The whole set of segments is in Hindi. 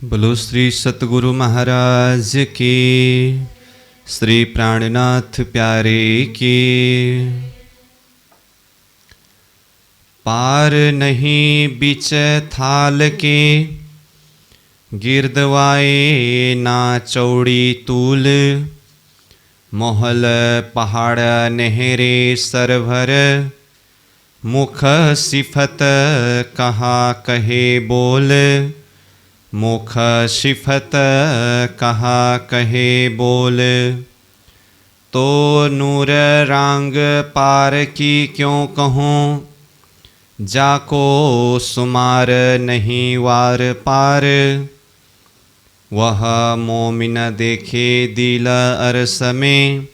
बोलो श्री सतगुरु महाराज की, श्री प्राणनाथ प्यारे की। पार नहीं बिच थाल के, गिरदवाए ना चौड़ी तूल। मोहल पहाड़ नहरे सरभर, मुख सिफत कहा कहे बोल। मुख सिफत कहा कहे बोल। तो नूर रांग पार की क्यों कहूँ, जाको सुमार नहीं वार पार। वह मोमिन देखे दिल अरस में,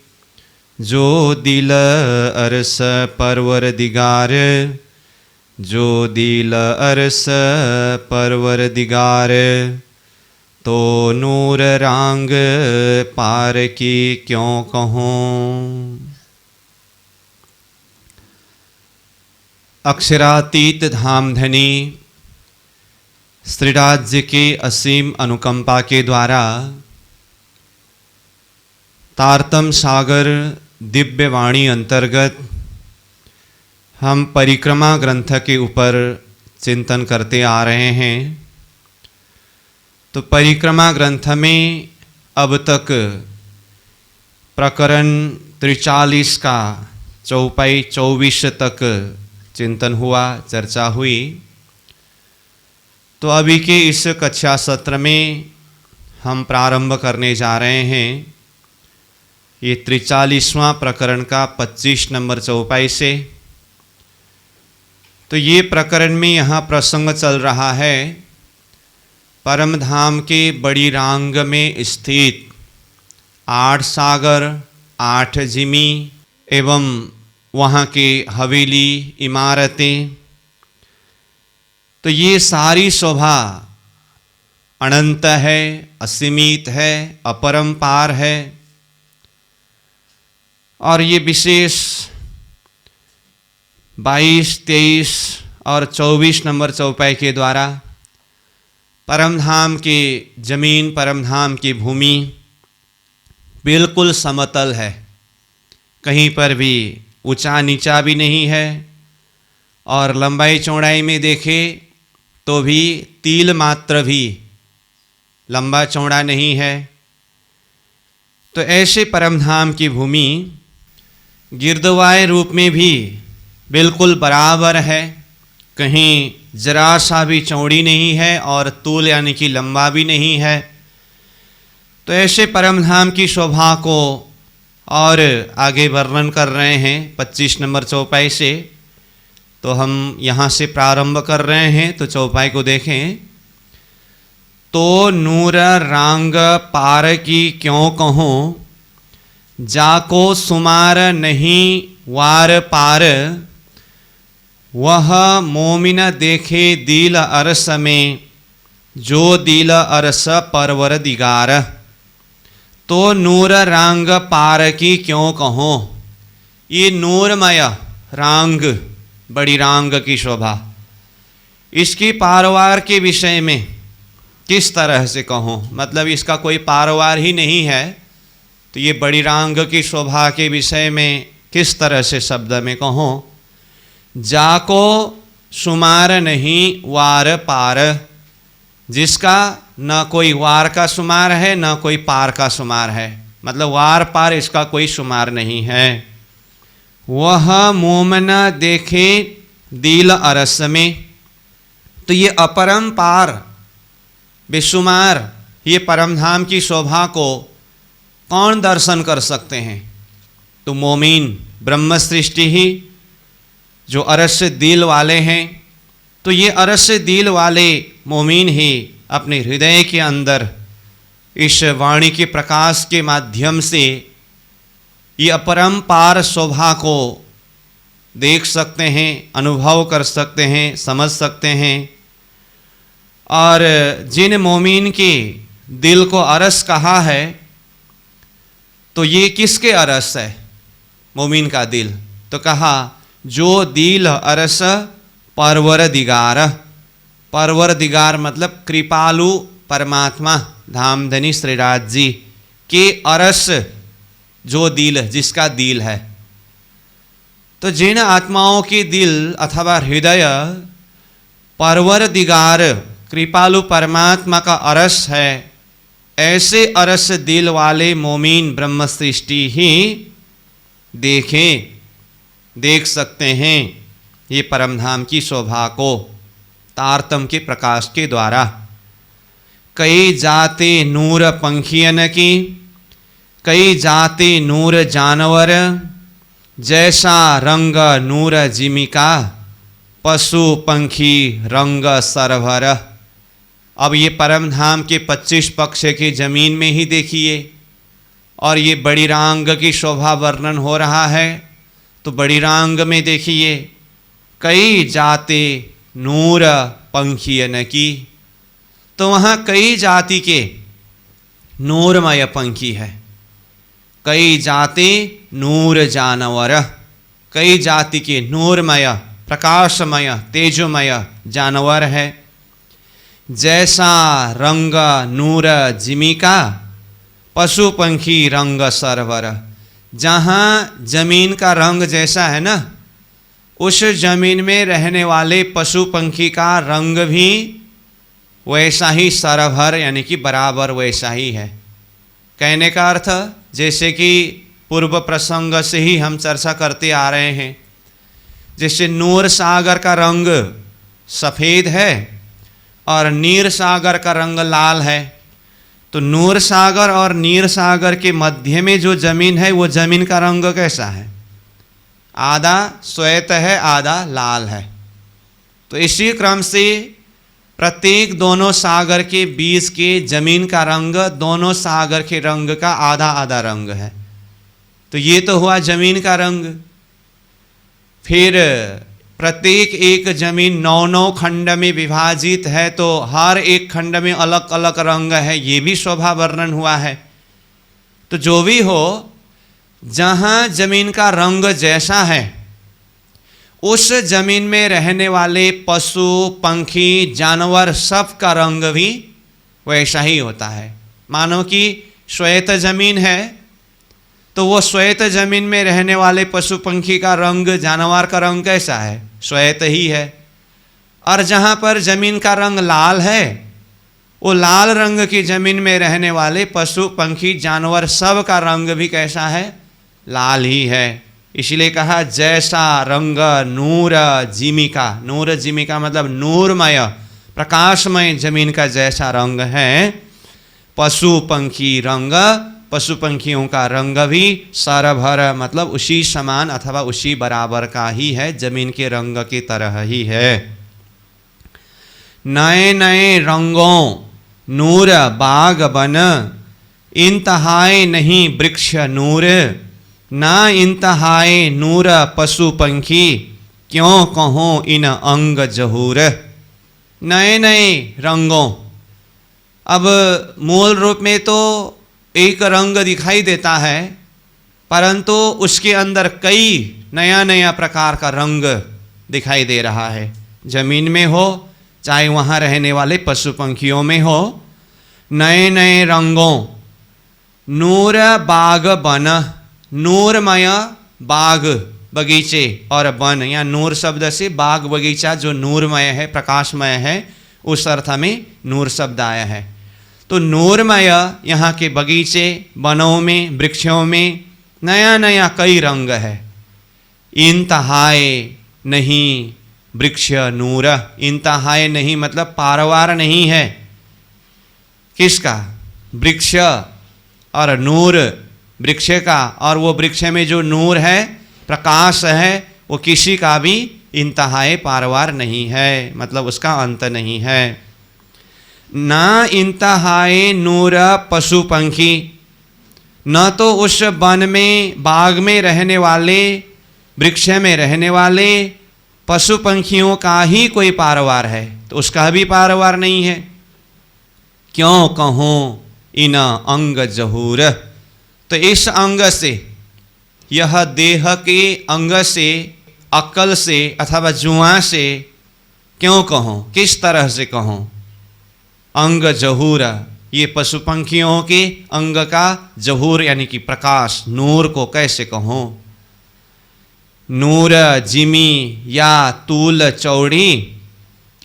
जो दिल अरस परवर दिगार। जो दिल अरस परवर दिगार, तो नूर रांग पार की क्यों कहूँ। अक्षरातीत धामधनी श्रीराज के असीम अनुकंपा के द्वारा तारतम सागर दिव्य वाणी अंतर्गत हम परिक्रमा ग्रंथ के ऊपर चिंतन करते आ रहे हैं। तो परिक्रमा ग्रंथ में अब तक प्रकरण 43 का चौपाई 24 तक चिंतन हुआ, चर्चा हुई। तो अभी के इस कक्षा सत्र में हम प्रारंभ करने जा रहे हैं ये 43वां प्रकरण का 25 नंबर चौपाई से। तो ये प्रकरण में यहाँ प्रसंग चल रहा है परम धाम के बड़ी रांग में स्थित 8 सागर, 8 जिमी एवं वहाँ के हवेली इमारतें। तो ये सारी शोभा अनंत है, असीमित है, अपरंपार है। और ये विशेष 22, 23 और 24 नंबर चौपाई के द्वारा परमधाम के जमीन, परमधाम की भूमि बिल्कुल समतल है, कहीं पर भी ऊंचा नीचा भी नहीं है। और लंबाई चौड़ाई में देखें तो भी तिल मात्र भी लंबा चौड़ा नहीं है। तो ऐसे परमधाम की भूमि गिरदवाए रूप में भी बिल्कुल बराबर है, कहीं जरा सा भी चौड़ी नहीं है और तूल यानी कि लंबा भी नहीं है। तो ऐसे परमधाम की शोभा को और आगे वर्णन कर रहे हैं 25 नंबर चौपाई से। तो हम यहाँ से प्रारंभ कर रहे हैं। तो चौपाई को देखें। तो नूर रांग पार की क्यों कहूँ, जाको सुमार नहीं वार पार। वह मोमिन देखे दिल अरस में, जो दिल अरस परवर दिगार। तो नूर रांग पार की क्यों कहो। ये नूरमय रांग, बड़ी रांग की शोभा, इसकी पारवार के विषय में किस तरह से कहूँ, मतलब इसका कोई पारवार ही नहीं है। तो ये बड़ी रांग की शोभा के विषय में किस तरह से शब्द में कहूँ। जाको शुमार नहीं वार पार, जिसका न कोई वार का शुमार है न कोई पार का शुमार है, मतलब वार पार इसका कोई शुमार नहीं है। वह मोमन देखे दिल अरस में। तो ये अपरंपार बेशुमार ये परमधाम की शोभा को कौन दर्शन कर सकते हैं। तो मोमिन ब्रह्म सृष्टि ही जो अरस दिल वाले हैं। तो ये अरस दिल वाले मोमिन ही अपने हृदय के अंदर इस वाणी के प्रकाश के माध्यम से ये अपरंपार शोभा को देख सकते हैं, अनुभव कर सकते हैं, समझ सकते हैं। और जिन मोमिन के दिल को अरस कहा है, तो ये किसके अरस है मोमिन का दिल। तो कहा जो दिल अरस परवर दिगार। परवर दिगार मतलब कृपालु परमात्मा धामधनी श्रीराज जी के अरस जो दिल, जिसका दिल है। तो जिन आत्माओं के दिल अथवा हृदय परवरदिगार कृपालु परमात्मा का अरस है, ऐसे अरस दिल वाले मोमीन ब्रह्म सृष्टि ही देख सकते हैं ये परमधाम की शोभा को तारतम के प्रकाश के द्वारा। कई जाते नूर पंखियन की, कई जाते नूर जानवर, जैसा रंग नूर जिमिका, पशु पंखी रंग सरभर। अब ये परमधाम के 25 पक्ष की जमीन में ही देखिए, और ये बड़ी रांग की शोभा वर्णन हो रहा है। तो बड़ी रांग में देखिए, कई जाते नूर पंखियन की, तो वहाँ कई जाति के नूरमय पंखी है, कई जाते नूर जानवर, कई जाति के नूरमय प्रकाशमय तेजोमय जानवर है। जैसा रंग नूर जिमिका, पशु पंखी रंग सरवर। जहाँ जमीन का रंग जैसा है ना, उस जमीन में रहने वाले पशु पंखी का रंग भी वैसा ही सरभर यानी कि बराबर वैसा ही है। कहने का अर्थ, जैसे कि पूर्व प्रसंग से ही हम चर्चा करते आ रहे हैं, जैसे नूर सागर का रंग सफ़ेद है और नीर सागर का रंग लाल है, तो नूर सागर और नीर सागर के मध्य में जो जमीन है वो जमीन का रंग कैसा है? आधा श्वेत है, आधा लाल है। तो इसी क्रम से प्रत्येक दोनों सागर के बीच के जमीन का रंग दोनों सागर के रंग का आधा आधा रंग है। तो ये तो हुआ जमीन का रंग। फिर प्रत्येक एक जमीन 9 खंड में विभाजित है, तो हर एक खंड में अलग अलग रंग है, ये भी शोभा वर्णन हुआ है। तो जो भी हो, जहाँ जमीन का रंग जैसा है, उस जमीन में रहने वाले पशु पंखी जानवर सब का रंग भी वैसा ही होता है। मानो कि श्वेत जमीन है, तो वो श्वेत जमीन में रहने वाले पशु पंखी का रंग, जानवर का रंग कैसा है? श्वेत ही है। और जहाँ पर जमीन का रंग लाल है, वो लाल रंग की जमीन में रहने वाले पशु पंखी जानवर सब का रंग भी कैसा है? लाल ही है। इसलिए कहा जैसा रंग नूर जिमिका। नूर जिमिका मतलब नूरमय प्रकाशमय जमीन का जैसा रंग है, पशु पंखी रंग, पशु पंखियों का रंग भी सरभर मतलब उसी समान अथवा उसी बराबर का ही है, जमीन के रंग की तरह ही है। नए नए रंगों नूर बाग बन, इंतहाए नहीं वृक्ष नूर, ना इंतहाए नूर पशु पंखी, क्यों कहो इन अंग जहूर। नए नए रंगों, अब मूल रूप में तो एक रंग दिखाई देता है, परंतु उसके अंदर कई नया नया प्रकार का रंग दिखाई दे रहा है। जमीन में हो चाहे वहाँ रहने वाले पशु पंखियों में हो, नए नए रंगों। नूर बाग बन, नूरमय बाग बगीचे और वन, या नूर शब्द से बाग बगीचा जो नूरमय है प्रकाशमय है, उस अर्थ में नूर शब्द आया है। तो नूरमय यहाँ के बगीचे वनों में वृक्षों में नया नया कई रंग है। इंतहाए नहीं वृक्ष नूर, इंतहाए नहीं मतलब पारवार नहीं है। किसका? वृक्ष और नूर वृक्ष का, और वो वृक्ष में जो नूर है प्रकाश है वो किसी का भी इंतहाए पारवार नहीं है, मतलब उसका अंत नहीं है। ना इंतहाए नूर पशु पंखी, न तो उस वन में बाग में रहने वाले वृक्ष में रहने वाले पशु पंखियों का ही कोई पारवार है, तो उसका भी पारवार नहीं है। क्यों कहूँ इन अंग जहूर, तो इस अंग से, यह देह के अंग से, अक्ल से अथवा जुआ से क्यों कहूँ, किस तरह से कहूँ। अंग जहूर, ये पशु पंखियों के अंग का जहूर यानी कि प्रकाश, नूर को कैसे कहूँ। नूर जिमी या तूल चौड़ी,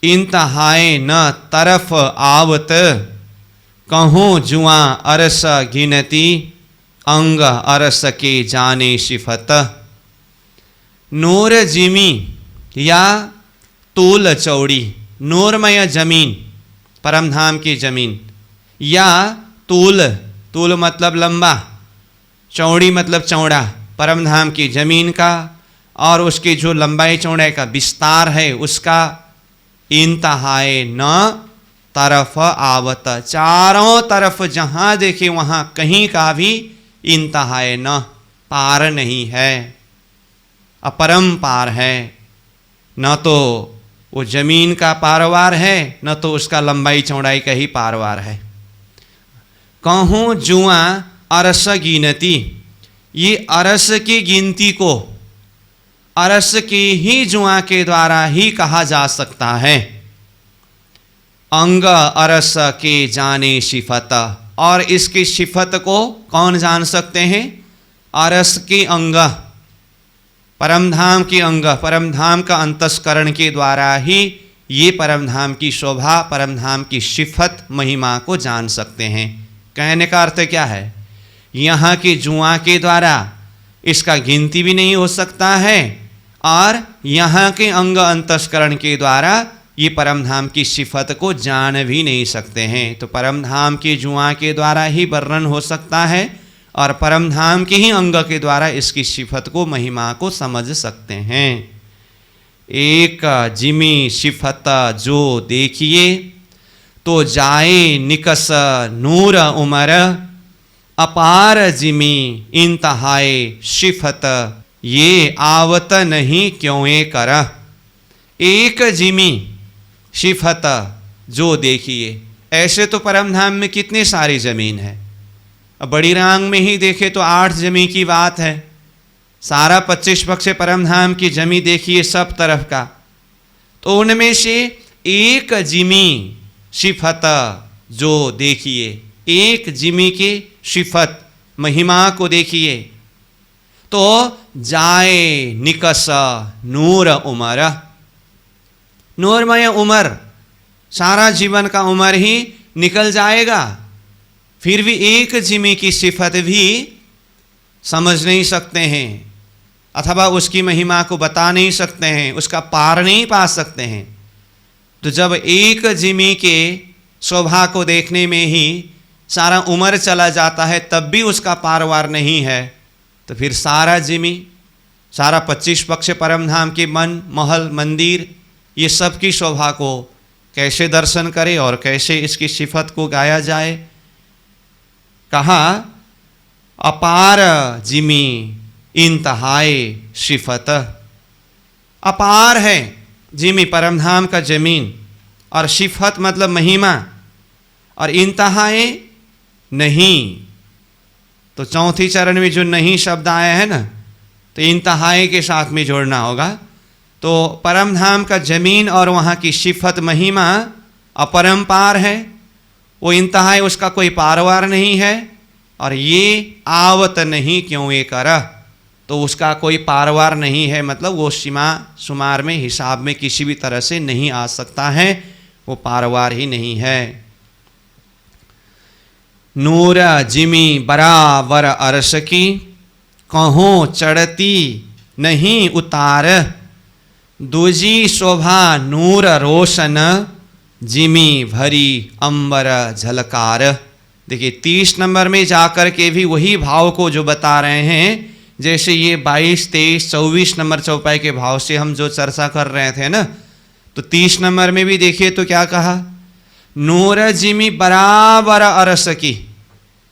इंतहाए न तरफ आवत, कहूँ जुआ अरस गिनती, अंग अरस के जाने सिफत। नूर जिमी या तूल चौड़ी, नूरमय जमीन, परमधाम की जमीन, या तूल, तूल मतलब लंबा, चौड़ी मतलब चौड़ा, परमधाम की जमीन का और उसकी जो लंबाई चौड़ाई का विस्तार है उसका, इंतहाए न तरफ आवत, चारों तरफ जहाँ देखे वहाँ कहीं का भी इंतहाए न, पार नहीं है, अपरंपार है। न तो वो जमीन का पारवार है, न तो उसका लंबाई चौड़ाई का ही पारवार है। कहूँ जुआ अरस गिनती, ये अरस की गिनती को अरस की ही जुआ के द्वारा ही कहा जा सकता है। अंग अरस के जाने सिफत, और इसकी सिफत को कौन जान सकते हैं? अरस की अंग, परमधाम की अंग, परमधाम का अंतस्करण के द्वारा ही ये परमधाम की शोभा, परमधाम की सिफत, महिमा को जान सकते हैं। कहने का अर्थ क्या है? यहाँ की जुआ के द्वारा इसका गिनती भी नहीं हो सकता है और यहाँ के अंग अंतस्करण के द्वारा ये परमधाम की सिफत को जान भी नहीं सकते हैं। तो परमधाम की जुआ के द्वारा ही वर्णन हो सकता है और परमधाम के ही अंग के द्वारा इसकी सिफत को, महिमा को समझ सकते हैं। एक जिमी सिफत जो देखिए, तो जाए निकस नूर उमर, अपार जिमी इंतहाए सिफत, ये आवत नहीं क्यों कर। एक जिमी सिफत जो देखिए, ऐसे तो परमधाम में कितनी सारी जमीन है, बड़ी रांग में ही देखे तो 8 जमी की बात है। सारा 25 पक्ष परमधाम की जमी देखिए सब तरफ का, तो उनमें से एक जिमी सिफत जो देखिए, एक जिमी की सिफत, महिमा को देखिए, तो जाए निकस नूर उमर, नूरमय उमर, सारा जीवन का उमर ही निकल जाएगा, फिर भी एक जिमी की सिफत भी समझ नहीं सकते हैं अथवा उसकी महिमा को बता नहीं सकते हैं, उसका पार नहीं पा सकते हैं। तो जब एक जिमी के शोभा को देखने में ही सारा उम्र चला जाता है तब भी उसका पारवार नहीं है, तो फिर सारा जिमी, सारा 25 पक्ष परमधाम के मन, महल, मंदिर, ये सब की शोभा को कैसे दर्शन करे और कैसे इसकी सिफत को गाया जाए। कहा अपार जिमी इंतहाए सिफत, अपार है जिमी परमधाम का जमीन, और सिफत मतलब महिमा, और इंतहाए नहीं। तो चौथी चरण में जो नहीं शब्द आया है ना, तो इंतहाए के साथ में जोड़ना होगा। तो परमधाम का जमीन और वहाँ की सिफत, महिमा अपरंपार है, वो इंतहाए उसका कोई पारवार नहीं है, और ये आवत नहीं क्यों ये करा, तो उसका कोई पारवार नहीं है, मतलब वो सीमा शुमार में, हिसाब में किसी भी तरह से नहीं आ सकता है, वो पारवार ही नहीं है। नूर जिमी बराबर अरस की, कहों चढ़ती नहीं उतार, दूजी शोभा नूर रोशन, जिमी भरी अंबर झलकार। देखिए 30 नंबर में जाकर के भी वही भाव को जो बता रहे हैं, जैसे ये 22, 23, 24 नंबर चौपाई के भाव से हम जो चर्चा कर रहे थे ना, तो 30 नंबर में भी देखिए तो क्या कहा, नूर जिमी बराबर अरस की,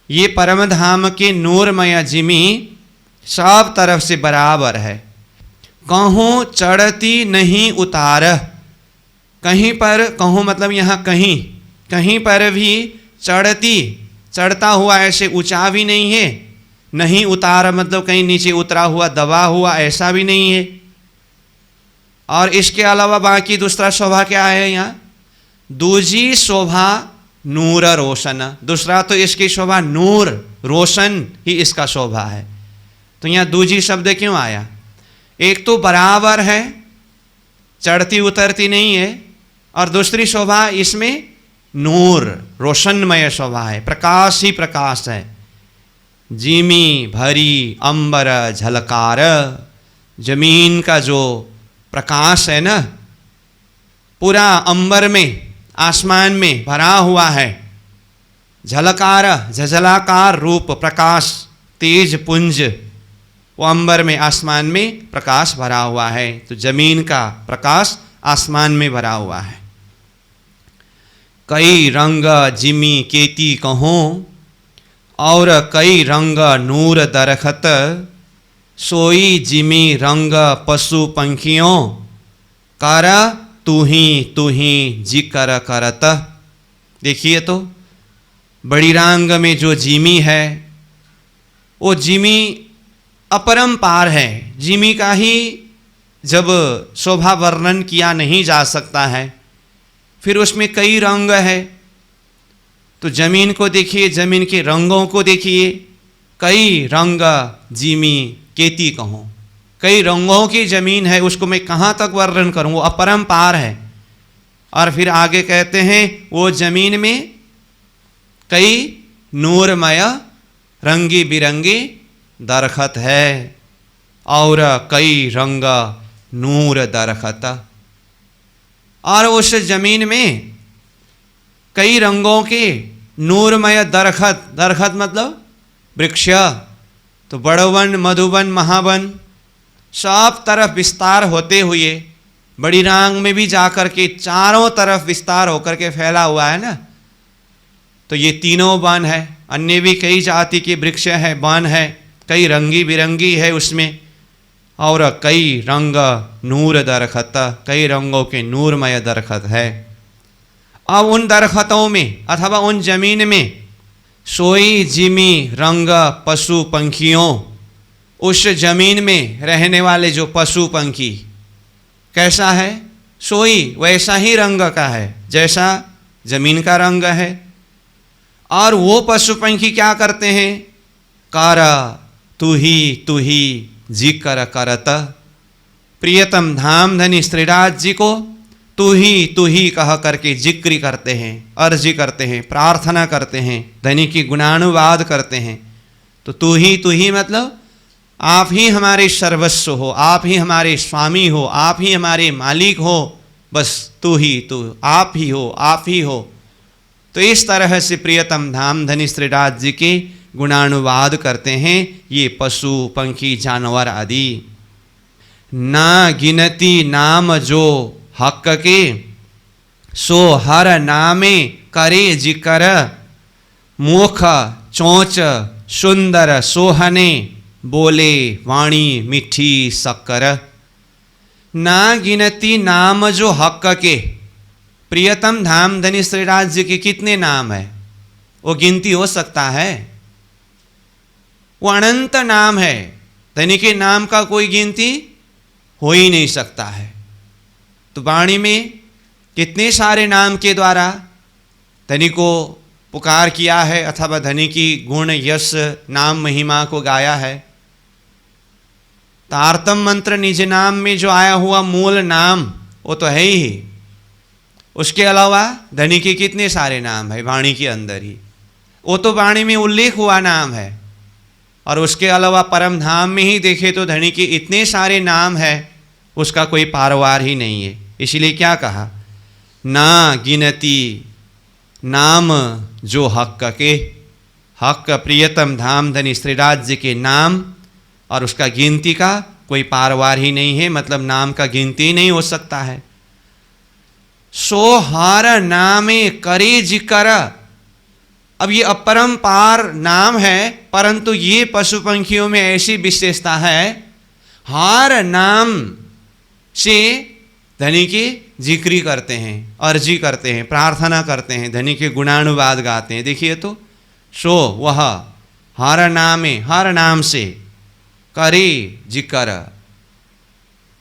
ये परमधाम के नूरमय जिमी सब तरफ से बराबर है। कहूँ चढ़ती नहीं उतार, कहीं पर, कहूँ मतलब यहाँ कहीं, कहीं पर भी चढ़ती, चढ़ता हुआ ऐसे ऊंचा भी नहीं है, नहीं उतार मतलब कहीं नीचे उतरा हुआ, दबा हुआ, ऐसा भी नहीं है। और इसके अलावा बाकी दूसरा शोभा क्या है यहाँ, दूजी शोभा नूर रोशन। दूसरा तो इसकी शोभा नूर रोशन ही इसका शोभा है। तो यहाँ दूजी शब्द क्यों आया? एक तो बराबर है, चढ़ती उतरती नहीं है, और दूसरी शोभा इसमें नूर रोशनमय शोभा है, प्रकाश ही प्रकाश है। जिमी भरी अंबर झलकार, जमीन का जो प्रकाश है ना, पूरा अंबर में आसमान में भरा हुआ है। झलकार झझलाकार रूप प्रकाश तेज पुंज, वो अंबर में आसमान में प्रकाश भरा हुआ है। तो जमीन का प्रकाश आसमान में भरा हुआ है। कई रंग जिमी केती कहों, और कई रंग नूर दरखत, सोई जिमी रंग पशु पंखियों, कर तू ही जिकर करत। देखिए तो बड़ी रंग में जो जिमी है, वो जिमी अपरंपार है। जिमी का ही जब शोभा वर्णन किया नहीं जा सकता है, फिर उसमें कई रंग है। तो जमीन को देखिए, जमीन के रंगों को देखिए, कई रंग जिमी केती कहूँ, कई रंगों की जमीन है, उसको मैं कहाँ तक वर्णन करूँ, वो अपरंपार है। और फिर आगे कहते हैं वो जमीन में कई नूरमय रंगी बिरंगी दरखत है, और कई रंग नूर दरखत। और उस जमीन में कई रंगों के नूरमय दरखत, दरखत मतलब वृक्ष, तो बड़वन मधुवन महावन सब तरफ विस्तार होते हुए, बड़ी रांग में भी जाकर के चारों तरफ विस्तार होकर के फैला हुआ है ना। तो ये तीनों वन है, अन्य भी कई जाति के वृक्ष है, वन है, कई रंगी बिरंगी है उसमें, और कई रंग नूर दरखत, कई रंगों के नूरमय दरखत है। अब उन दरखतों में अथवा उन जमीन में सोई जिमी रंग पशु पंखियों, उस जमीन में रहने वाले जो पशु पंखी कैसा है, सोई वैसा ही रंग का है जैसा जमीन का रंग है। और वो पशु पंखी क्या करते हैं, कर तू ही जिक्र करत। प्रियतम धाम धनी श्रीराज जी को तू ही कह करके जिक्र करते हैं, अर्जी करते हैं, प्रार्थना करते हैं, धनी की गुणानुवाद करते हैं। तो तू ही मतलब आप ही हमारे सर्वस्व हो, आप ही हमारे स्वामी हो, आप ही हमारे मालिक हो, बस तू, आप ही हो, आप ही हो। तो इस तरह से प्रियतम धाम धनी श्रीराज जी के गुणानुवाद करते हैं ये पशु पंखी जानवर आदि। ना गिनती नाम जो हक के, सो हर नामे करे जिकर, मुख चोंच सुंदर सोहने, बोले वाणी मिठी शक्कर। ना गिनती नाम जो हक के, प्रियतम धाम धनी श्रीराज जी के कितने नाम है, वो गिनती हो सकता है? वो अनंत नाम है, धनी के नाम का कोई गिनती हो ही नहीं सकता है। तो वाणी में कितने सारे नाम के द्वारा धनी को पुकार किया है अथवा धनी की गुण यश नाम महिमा को गाया है। तारतम मंत्र निज नाम में जो आया हुआ मूल नाम वो तो है ही, उसके अलावा धनी के कितने सारे नाम है वाणी के अंदर ही, वो तो वाणी में उल्लेख हुआ नाम है। और उसके अलावा परम धाम में ही देखे तो धनी के इतने सारे नाम है, उसका कोई पारवार ही नहीं है। इसलिए क्या कहा, ना गिनती नाम जो हक के, हक प्रियतम धाम धनी श्रीराज जी के नाम, और उसका गिनती का कोई पारवार ही नहीं है, मतलब नाम का गिनती ही नहीं हो सकता है। सो हर नामे करे जिकर, अब ये अपरंपार नाम है, परंतु ये पशु पंखियों में ऐसी विशेषता है, हर नाम से धनी की जिक्री करते हैं, अर्जी करते हैं, प्रार्थना करते हैं, धनी के गुणानुवाद गाते हैं। देखिए तो सो वह हर नामे, हर नाम से करे जिक्र,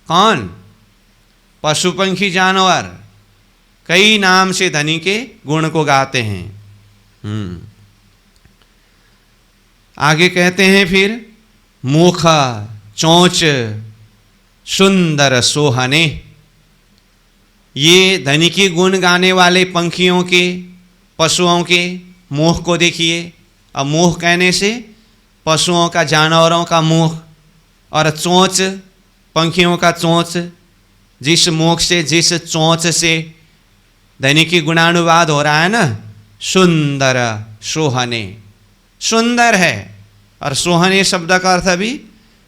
कौन? पशु पंखी जानवर कई नाम से धनी के गुण को गाते हैं। आगे कहते हैं फिर मुख चोंच सुंदर सोहने। ये धनी के गुण गाने वाले पंखियों के, पशुओं के मुख को देखिए। अब मुख कहने से पशुओं का, जानवरों का मुख, और चोंच पंखियों का चोंच। जिस मुख से, जिस चोंच से धनी की गुणानुवाद हो रहा है ना, सुंदर सोहने, सुंदर है। और सोहने शब्द का अर्थ भी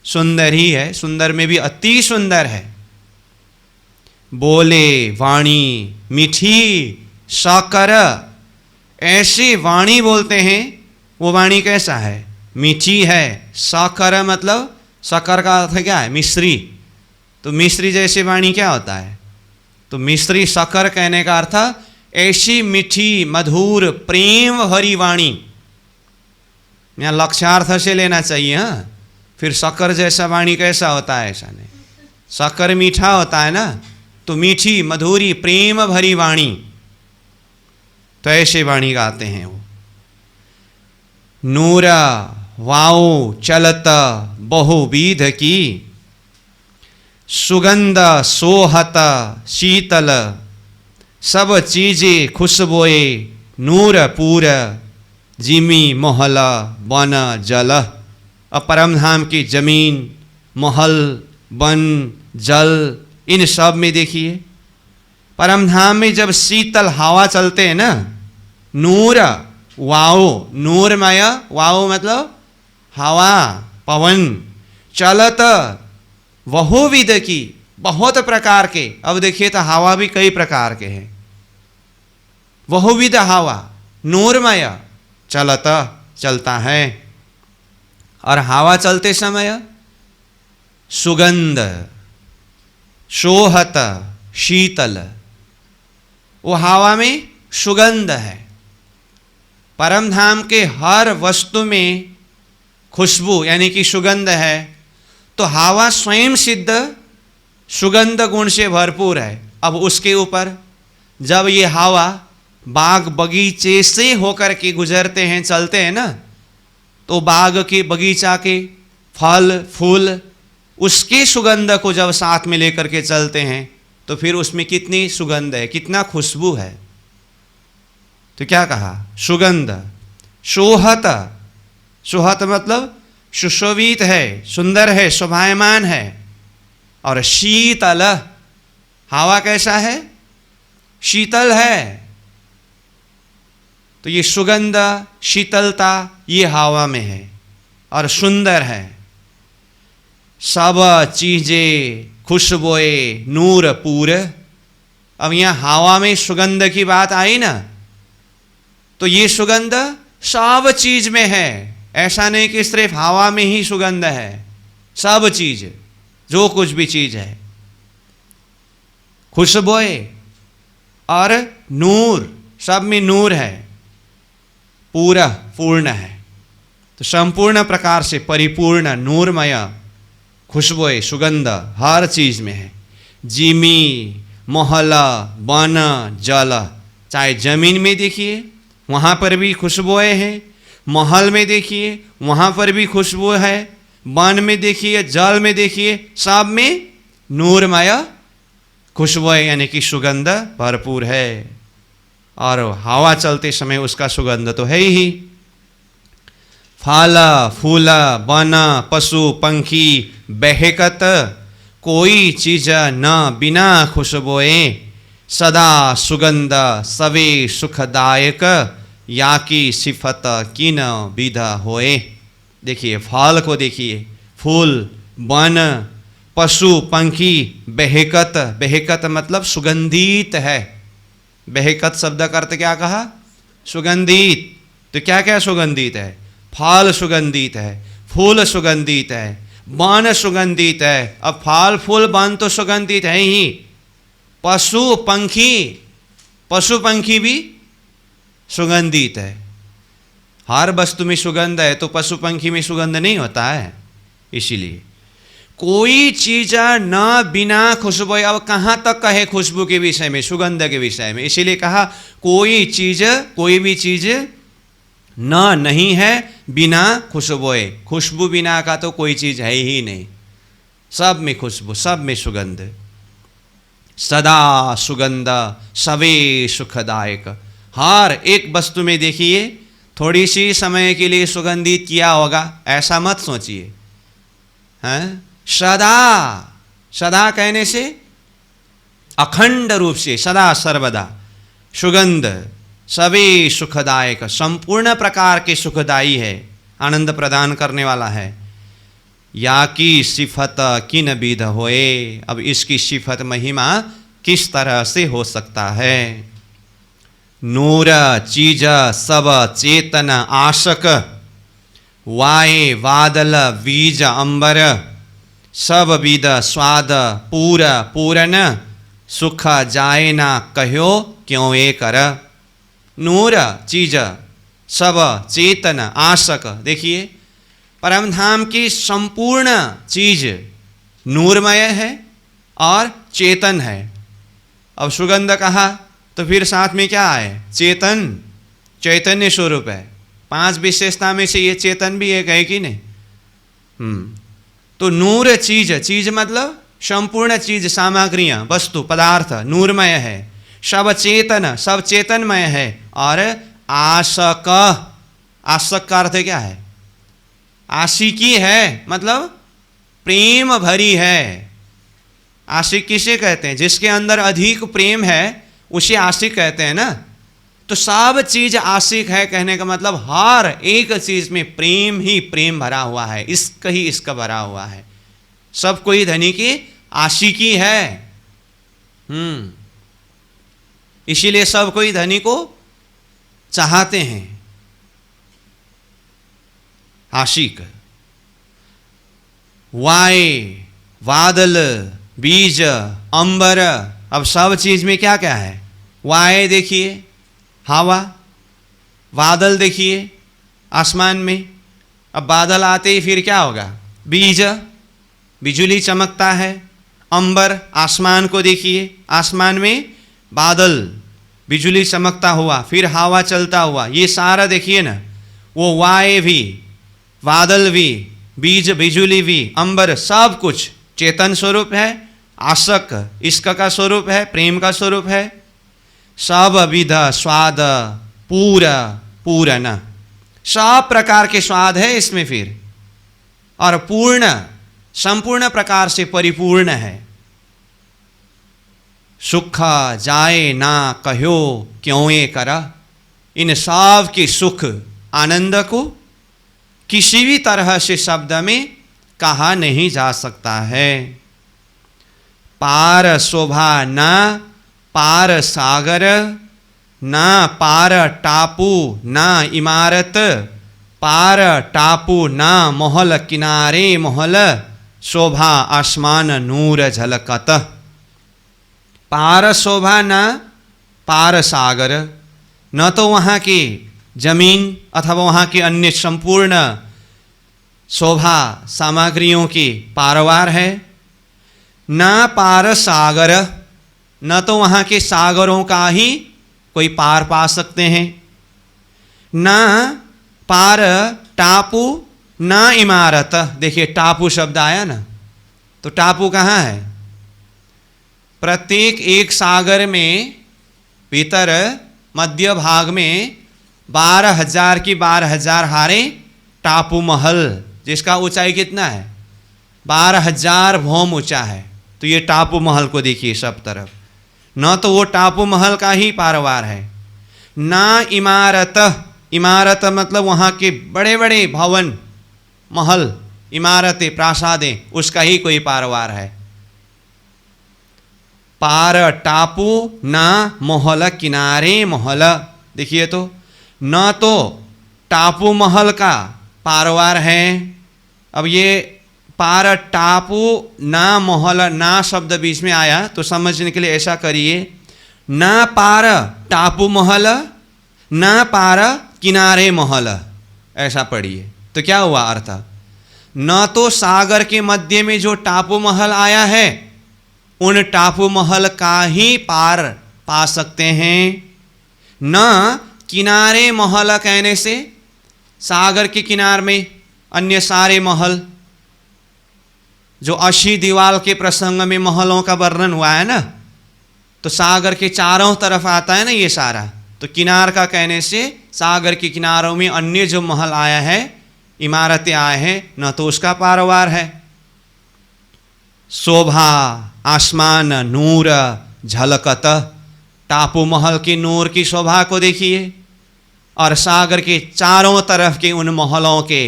सुंदर ही है, सुंदर में भी अति सुंदर है। बोले वाणी मीठी साकर, ऐसी वाणी बोलते हैं। वो वाणी कैसा है? मीठी है। साकर मतलब, साकर का अर्थ क्या है? मिश्री। तो मिश्री जैसी वाणी क्या होता है? तो मिश्री शकर कहने का अर्थ ऐसी मीठी मधुर प्रेम भरी वाणी। यहाँ लक्ष्यार्थ से लेना चाहिए। हाँ, फिर शक्कर जैसा वाणी कैसा होता है? ऐसा नहीं। शक्कर मीठा होता है ना, तो मीठी मधुरी प्रेम भरी वाणी, तो ऐसे वाणी गाते हैं वो। नूर वाओ चलत बहुविध की, सुगंध सोहत शीतल, सब चीजें खुशबोए नूर पूर, जिमी महल वन जल। अब परम धाम की जमीन, महल, वन, जल, इन सब में देखिए, परम धाम में जब शीतल हवा चलते हैं ना, नूर वाओ, नूरमय, वाओ मतलब हवा, पवन, चलत बहुविध की, बहुत प्रकार के। अब देखिए तो हवा भी कई प्रकार के हैं। बहुविध हवा, नूरमय, चलत, चलता है। और हवा चलते समय सुगंध, सोहत, शीतल, वो हवा में सुगंध है। परम धाम के हर वस्तु में खुशबू यानी कि सुगंध है। तो हवा स्वयं सिद्ध सुगंध गुण से भरपूर है। अब उसके ऊपर जब ये हवा बाग बगीचे से होकर के गुजरते हैं, चलते हैं ना, तो बाग के बगीचा के फल फूल, उसके सुगंध को जब साथ में लेकर के चलते हैं, तो फिर उसमें कितनी सुगंध है, कितना खुशबू है। तो क्या कहा? सुगंध, सोहत, सोहत मतलब सुशोभित है, सुंदर है, शोभायमान है। और शीतल, हवा कैसा है? शीतल है। तो ये सुगंध, शीतलता ये हवा में है और सुंदर है। सब चीजें खुशबोए नूर पूर। अब यहाँ हवा में सुगंध की बात आई ना, तो ये सुगंध सब चीज में है। ऐसा नहीं कि सिर्फ हवा में ही सुगंध है, सब चीज, जो कुछ भी चीज है, खुशबोए और नूर, सब में नूर है, पूरा पूर्ण है। तो संपूर्ण प्रकार से परिपूर्ण नूरमय खुशबोए सुगंध हर चीज में है। जिमी महल वन जल, चाहे जमीन में देखिए वहाँ पर भी खुशबुएं हैं, महल में देखिए वहाँ पर भी खुशबू है, वन में देखिए, जल में देखिए, सब में नूरमय खुशबुएं यानी कि सुगंध भरपूर है। और हवा चलते समय उसका सुगंध तो है ही। फल फूल वन पशु पंखी बहकत, कोई चीज न बिना खुशबुएं, सदा सुगंध सवे सुखदायक, या की सिफत किन विधा होए। देखिए फल को देखिए, फूल, वन, पशु पंखी, बहकत, बहकत मतलब सुगंधित है। बहकत शब्द का अर्थ क्या कहा? सुगंधित। तो क्या क्या सुगंधित है? फल सुगंधित है, फूल सुगंधित है, वन सुगंधित है। अब फल फूल वन तो सुगंधित है ही, पशु पंखी भी सुगंधित है। हर वस्तु में सुगंध है, तो पशु पंखी में सुगंध नहीं होता है। इसीलिए कोई चीज न बिना खुशबू। अब कहाँ तक कहे खुशबू के विषय में, सुगंध के विषय में, इसीलिए कहा कोई चीज, कोई भी चीज न नहीं है बिना खुशबू। खुशबू बिना का तो कोई चीज है ही नहीं, सब में खुशबू, सब में सुगंध। सदा सुगंध सवे सुखदायक। हर एक वस्तु में देखिए थोड़ी सी समय के लिए सुगंधित किया होगा, ऐसा मत सोचिए। हैं, सदा, सदा कहने से अखंड रूप से, सदा सर्वदा सुगंध, सभी सुखदायक, संपूर्ण प्रकार के सुखदाई है, आनंद प्रदान करने वाला है। या की सिफत किन विध होए। अब इसकी सिफत महिमा किस तरह से हो सकता है। नूर चीज सब चेतन आशक, वाए वादल बीज अंबर, सब विद स्वाद पूर पूरन, सुख जाए ना कहो क्यों ए कर। नूर चीज सब चेतन आशक। देखिए परम धाम की संपूर्ण चीज नूरमय है और चेतन है। अब सुगंध कहा तो फिर साथ में क्या है, चेतन, चैतन्य स्वरूप है। 5 विशेषता में से ये चेतन भी एक है कि नहीं। तो नूर चीज, चीज मतलब संपूर्ण चीज, सामग्रियां, वस्तु, पदार्थ नूरमय है। सब चेतन, सब चेतनमय है। और आशक, आशक का अर्थ क्या है, आशिकी है, मतलब प्रेम भरी है। आशिक किसे कहते हैं, जिसके अंदर अधिक प्रेम है उसे आशिक कहते हैं ना। तो सब चीज आशिक है कहने का मतलब हर एक चीज में प्रेम ही प्रेम भरा हुआ है, इश्क ही इश्क भरा हुआ है। सब कोई धनी की आशिकी है। इसीलिए सब कोई धनी को चाहते हैं, आशिक। वाए वादल बीज अंबर। अब सब चीज में क्या क्या है, वाए देखिए हवा, बादल देखिए आसमान में। अब बादल आते ही फिर क्या होगा, बीज, बिजली चमकता है। अंबर, आसमान को देखिए, आसमान में बादल, बिजली चमकता हुआ, फिर हवा चलता हुआ, ये सारा देखिए ना। वो वाए भी, बादल भी, बीज, बिजली भी, अंबर, सब कुछ चेतन स्वरूप है, आशक इश्क का स्वरूप है, प्रेम का स्वरूप है। सब विध स्वाद पूरा पूरन, सब प्रकार के स्वाद है इसमें फिर, और पूर्ण, संपूर्ण प्रकार से परिपूर्ण है। सुख जाए ना कहो क्यों ए कर। इन सब के सुख आनंद को किसी भी तरह से शब्द में कहा नहीं जा सकता है। पार शोभा ना पार सागर, ना पार टापू ना इमारत, पार टापू ना महल किनारे महल, शोभा आसमान नूर झलकत। पार शोभा ना पार सागर, न तो वहाँ की जमीन अथवा वहाँ की अन्य संपूर्ण शोभा सामग्रियों की पारवार है, ना पार सागर, न तो वहाँ के सागरों का ही कोई पार पा सकते हैं, ना पार टापू ना इमारत। देखिए टापू शब्द आया ना, तो टापू कहाँ है, प्रत्येक एक सागर में भीतर मध्य भाग में 12,000 की 12,000 हारे टापू महल, जिसका ऊंचाई कितना है, 12,000 भौम ऊंचा है। तो ये टापू महल को देखिए सब तरफ, न तो वो टापू महल का ही पारवार है, ना इमारत, इमारत मतलब वहाँ के बड़े बड़े भवन, महल, इमारतें, प्रासादें, उसका ही कोई पारवार है। पार टापू ना महल किनारे महल। देखिए तो न तो टापू महल का पारवार है। अब ये पार टापू ना महल, ना शब्द बीच में आया तो समझने के लिए ऐसा करिए, ना पार टापू महल ना पार किनारे महल, ऐसा पढ़िए तो क्या हुआ अर्थ, न तो सागर के मध्य में जो टापू महल आया है उन टापू महल का ही पार पा सकते हैं, न किनारे महल कहने से सागर के किनार में अन्य सारे महल, जो 80 दीवाल के प्रसंग में महलों का वर्णन हुआ है ना, तो सागर के चारों तरफ आता है ना ये सारा, तो किनार का कहने से सागर के किनारों में अन्य जो महल आया है, इमारतें आए हैं, न तो उसका पारवार है। शोभा आसमान नूर झलकत, टापू महल के नूर की शोभा को देखिए और सागर के चारों तरफ के उन महलों के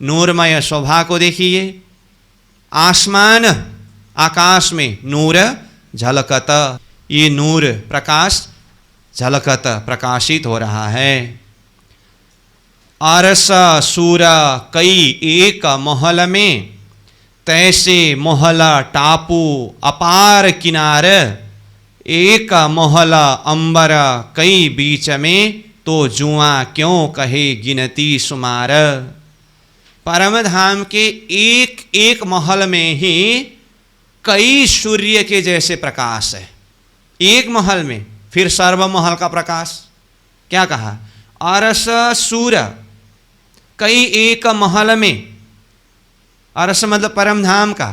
नूरमय शोभा को देखिए। आसमान आकाश में नूर झलकत, ये नूर प्रकाश झलकत प्रकाशित हो रहा है। अरस सूर कई एक महल में, तैसे महल टापू अपार किनार, एक महल अंबर कई बीच में, तो जुआ क्यों कहे गिनती सुमार। परम धाम के एक एक महल में ही कई सूर्य के जैसे प्रकाश है। एक महल में फिर सर्व महल का प्रकाश क्या कहा, अरस सूर कई एक महल में, अरस मतलब परम धाम का,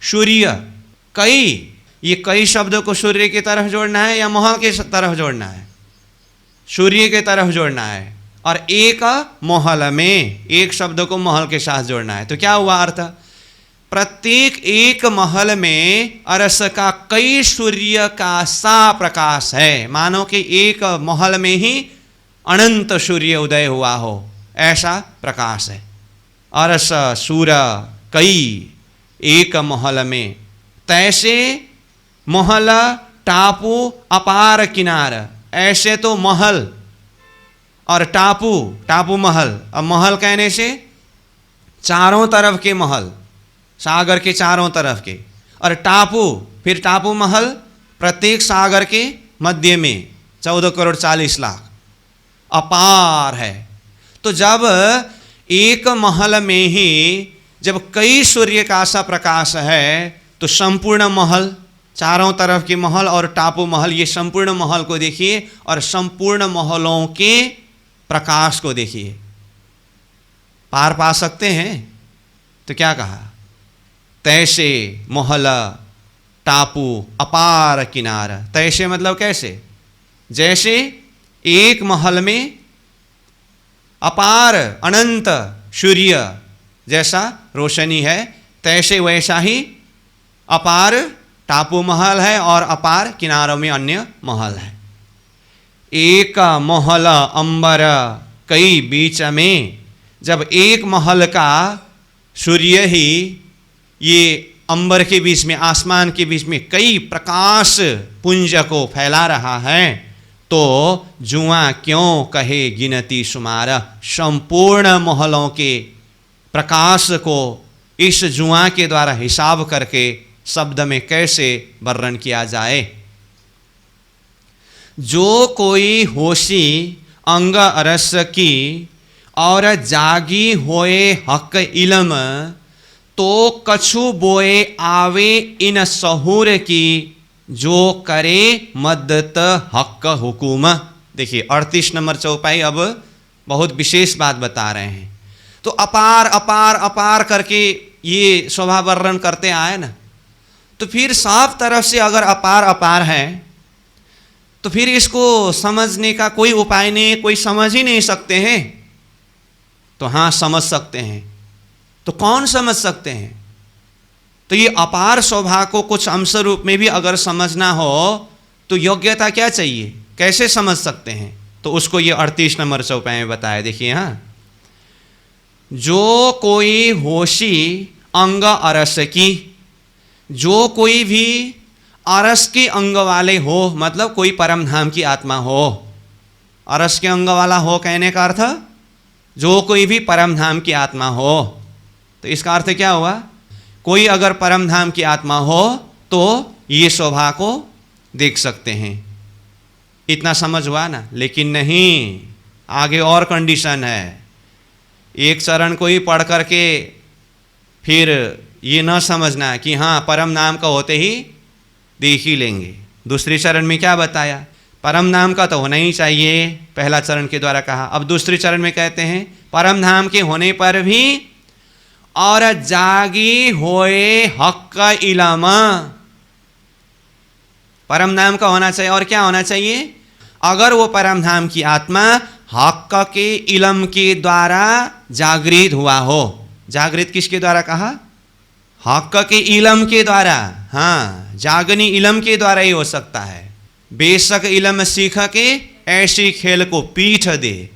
सूर्य कई, ये कई शब्द को सूर्य की तरफ जोड़ना है या महल के तरफ जोड़ना है, सूर्य के तरफ जोड़ना है, और एक महल में एक शब्द को महल के साथ जोड़ना है। तो क्या हुआ अर्थ, प्रत्येक एक महल में अरस का कई सूर्य का सा प्रकाश है, मानो कि एक महल में ही अनंत सूर्य उदय हुआ हो, ऐसा प्रकाश है। अरस सूर कई एक महल में, तैसे महल टापू अपार किनार, ऐसे तो महल और टापू, टापू महल, अब महल कहने से चारों तरफ के महल, सागर के चारों तरफ के, और टापू फिर टापू महल प्रत्येक सागर के मध्य में 14 करोड़ 40 लाख अपार है। तो जब एक महल में ही जब कई सूर्य का सा प्रकाश है, तो संपूर्ण महल, चारों तरफ के महल और टापू महल, ये संपूर्ण महल को देखिए और संपूर्ण महलों के प्रकाश को देखिए, पार पा सकते हैं। तो क्या कहा, तैसे महल टापू अपार किनार, तैसे मतलब कैसे, जैसे एक महल में अपार अनंत सूर्य जैसा रोशनी है, तैसे वैसा ही अपार टापू महल है और अपार किनारों में अन्य महल है। एक महल अंबर कई बीच में, जब एक महल का सूर्य ही ये अंबर के बीच में, आसमान के बीच में कई प्रकाश पुंज को फैला रहा है, तो जुआ क्यों कहे गिनती सुमार, संपूर्ण महलों के प्रकाश को इस जुआ के द्वारा हिसाब करके शब्द में कैसे वर्णन किया जाए। जो कोई होशी अंग अरस की, और जागी होए हक इलम, तो कछु बोए आवे इन सहूर की, जो करे मदत हक हुकुम। देखिए 38 नंबर चौपाई अब बहुत विशेष बात बता रहे हैं। तो अपार अपार अपार करके ये शोभा वर्णन करते आए ना, तो फिर साफ तरफ से अगर अपार अपार है, तो फिर इसको समझने का कोई उपाय नहीं, कोई समझ ही नहीं सकते हैं। तो हाँ समझ सकते हैं, तो कौन समझ सकते हैं, तो ये अपार शोभा को कुछ अंश रूप में भी अगर समझना हो तो योग्यता क्या चाहिए, कैसे समझ सकते हैं, तो उसको ये 38 नंबर चौपाई में बताया। देखिए हाँ, जो कोई होशी अंग अरस की, जो कोई भी अरस के अंग वाले हो, मतलब कोई परम धाम की आत्मा हो। अरस के अंग वाला हो कहने का अर्थ जो कोई भी परम धाम की आत्मा हो। तो इसका अर्थ क्या हुआ, कोई अगर परम धाम की आत्मा हो तो ये शोभा को देख सकते हैं। इतना समझ हुआ ना, लेकिन नहीं, आगे और कंडीशन है। एक चरण को ही पढ़ करके फिर ये न समझना कि हाँ परम नाम का होते ही देख ही लेंगे। दूसरे चरण में क्या बताया, परम नाम का तो होना ही चाहिए, पहला चरण के द्वारा कहा। अब दूसरे चरण में कहते हैं परम धाम के होने पर भी और जागी होए हक का इलम, परम धाम का होना चाहिए। और क्या होना चाहिए, अगर वो परम धाम की आत्मा हक के इलम के द्वारा जागृत हुआ हो। जागृत किसके द्वारा कहा, हक के इलम के द्वारा। हाँ, जागनी इलम के द्वारा ही हो सकता है। बेशक इलम सीख के ऐसी खेल को पीठ दे,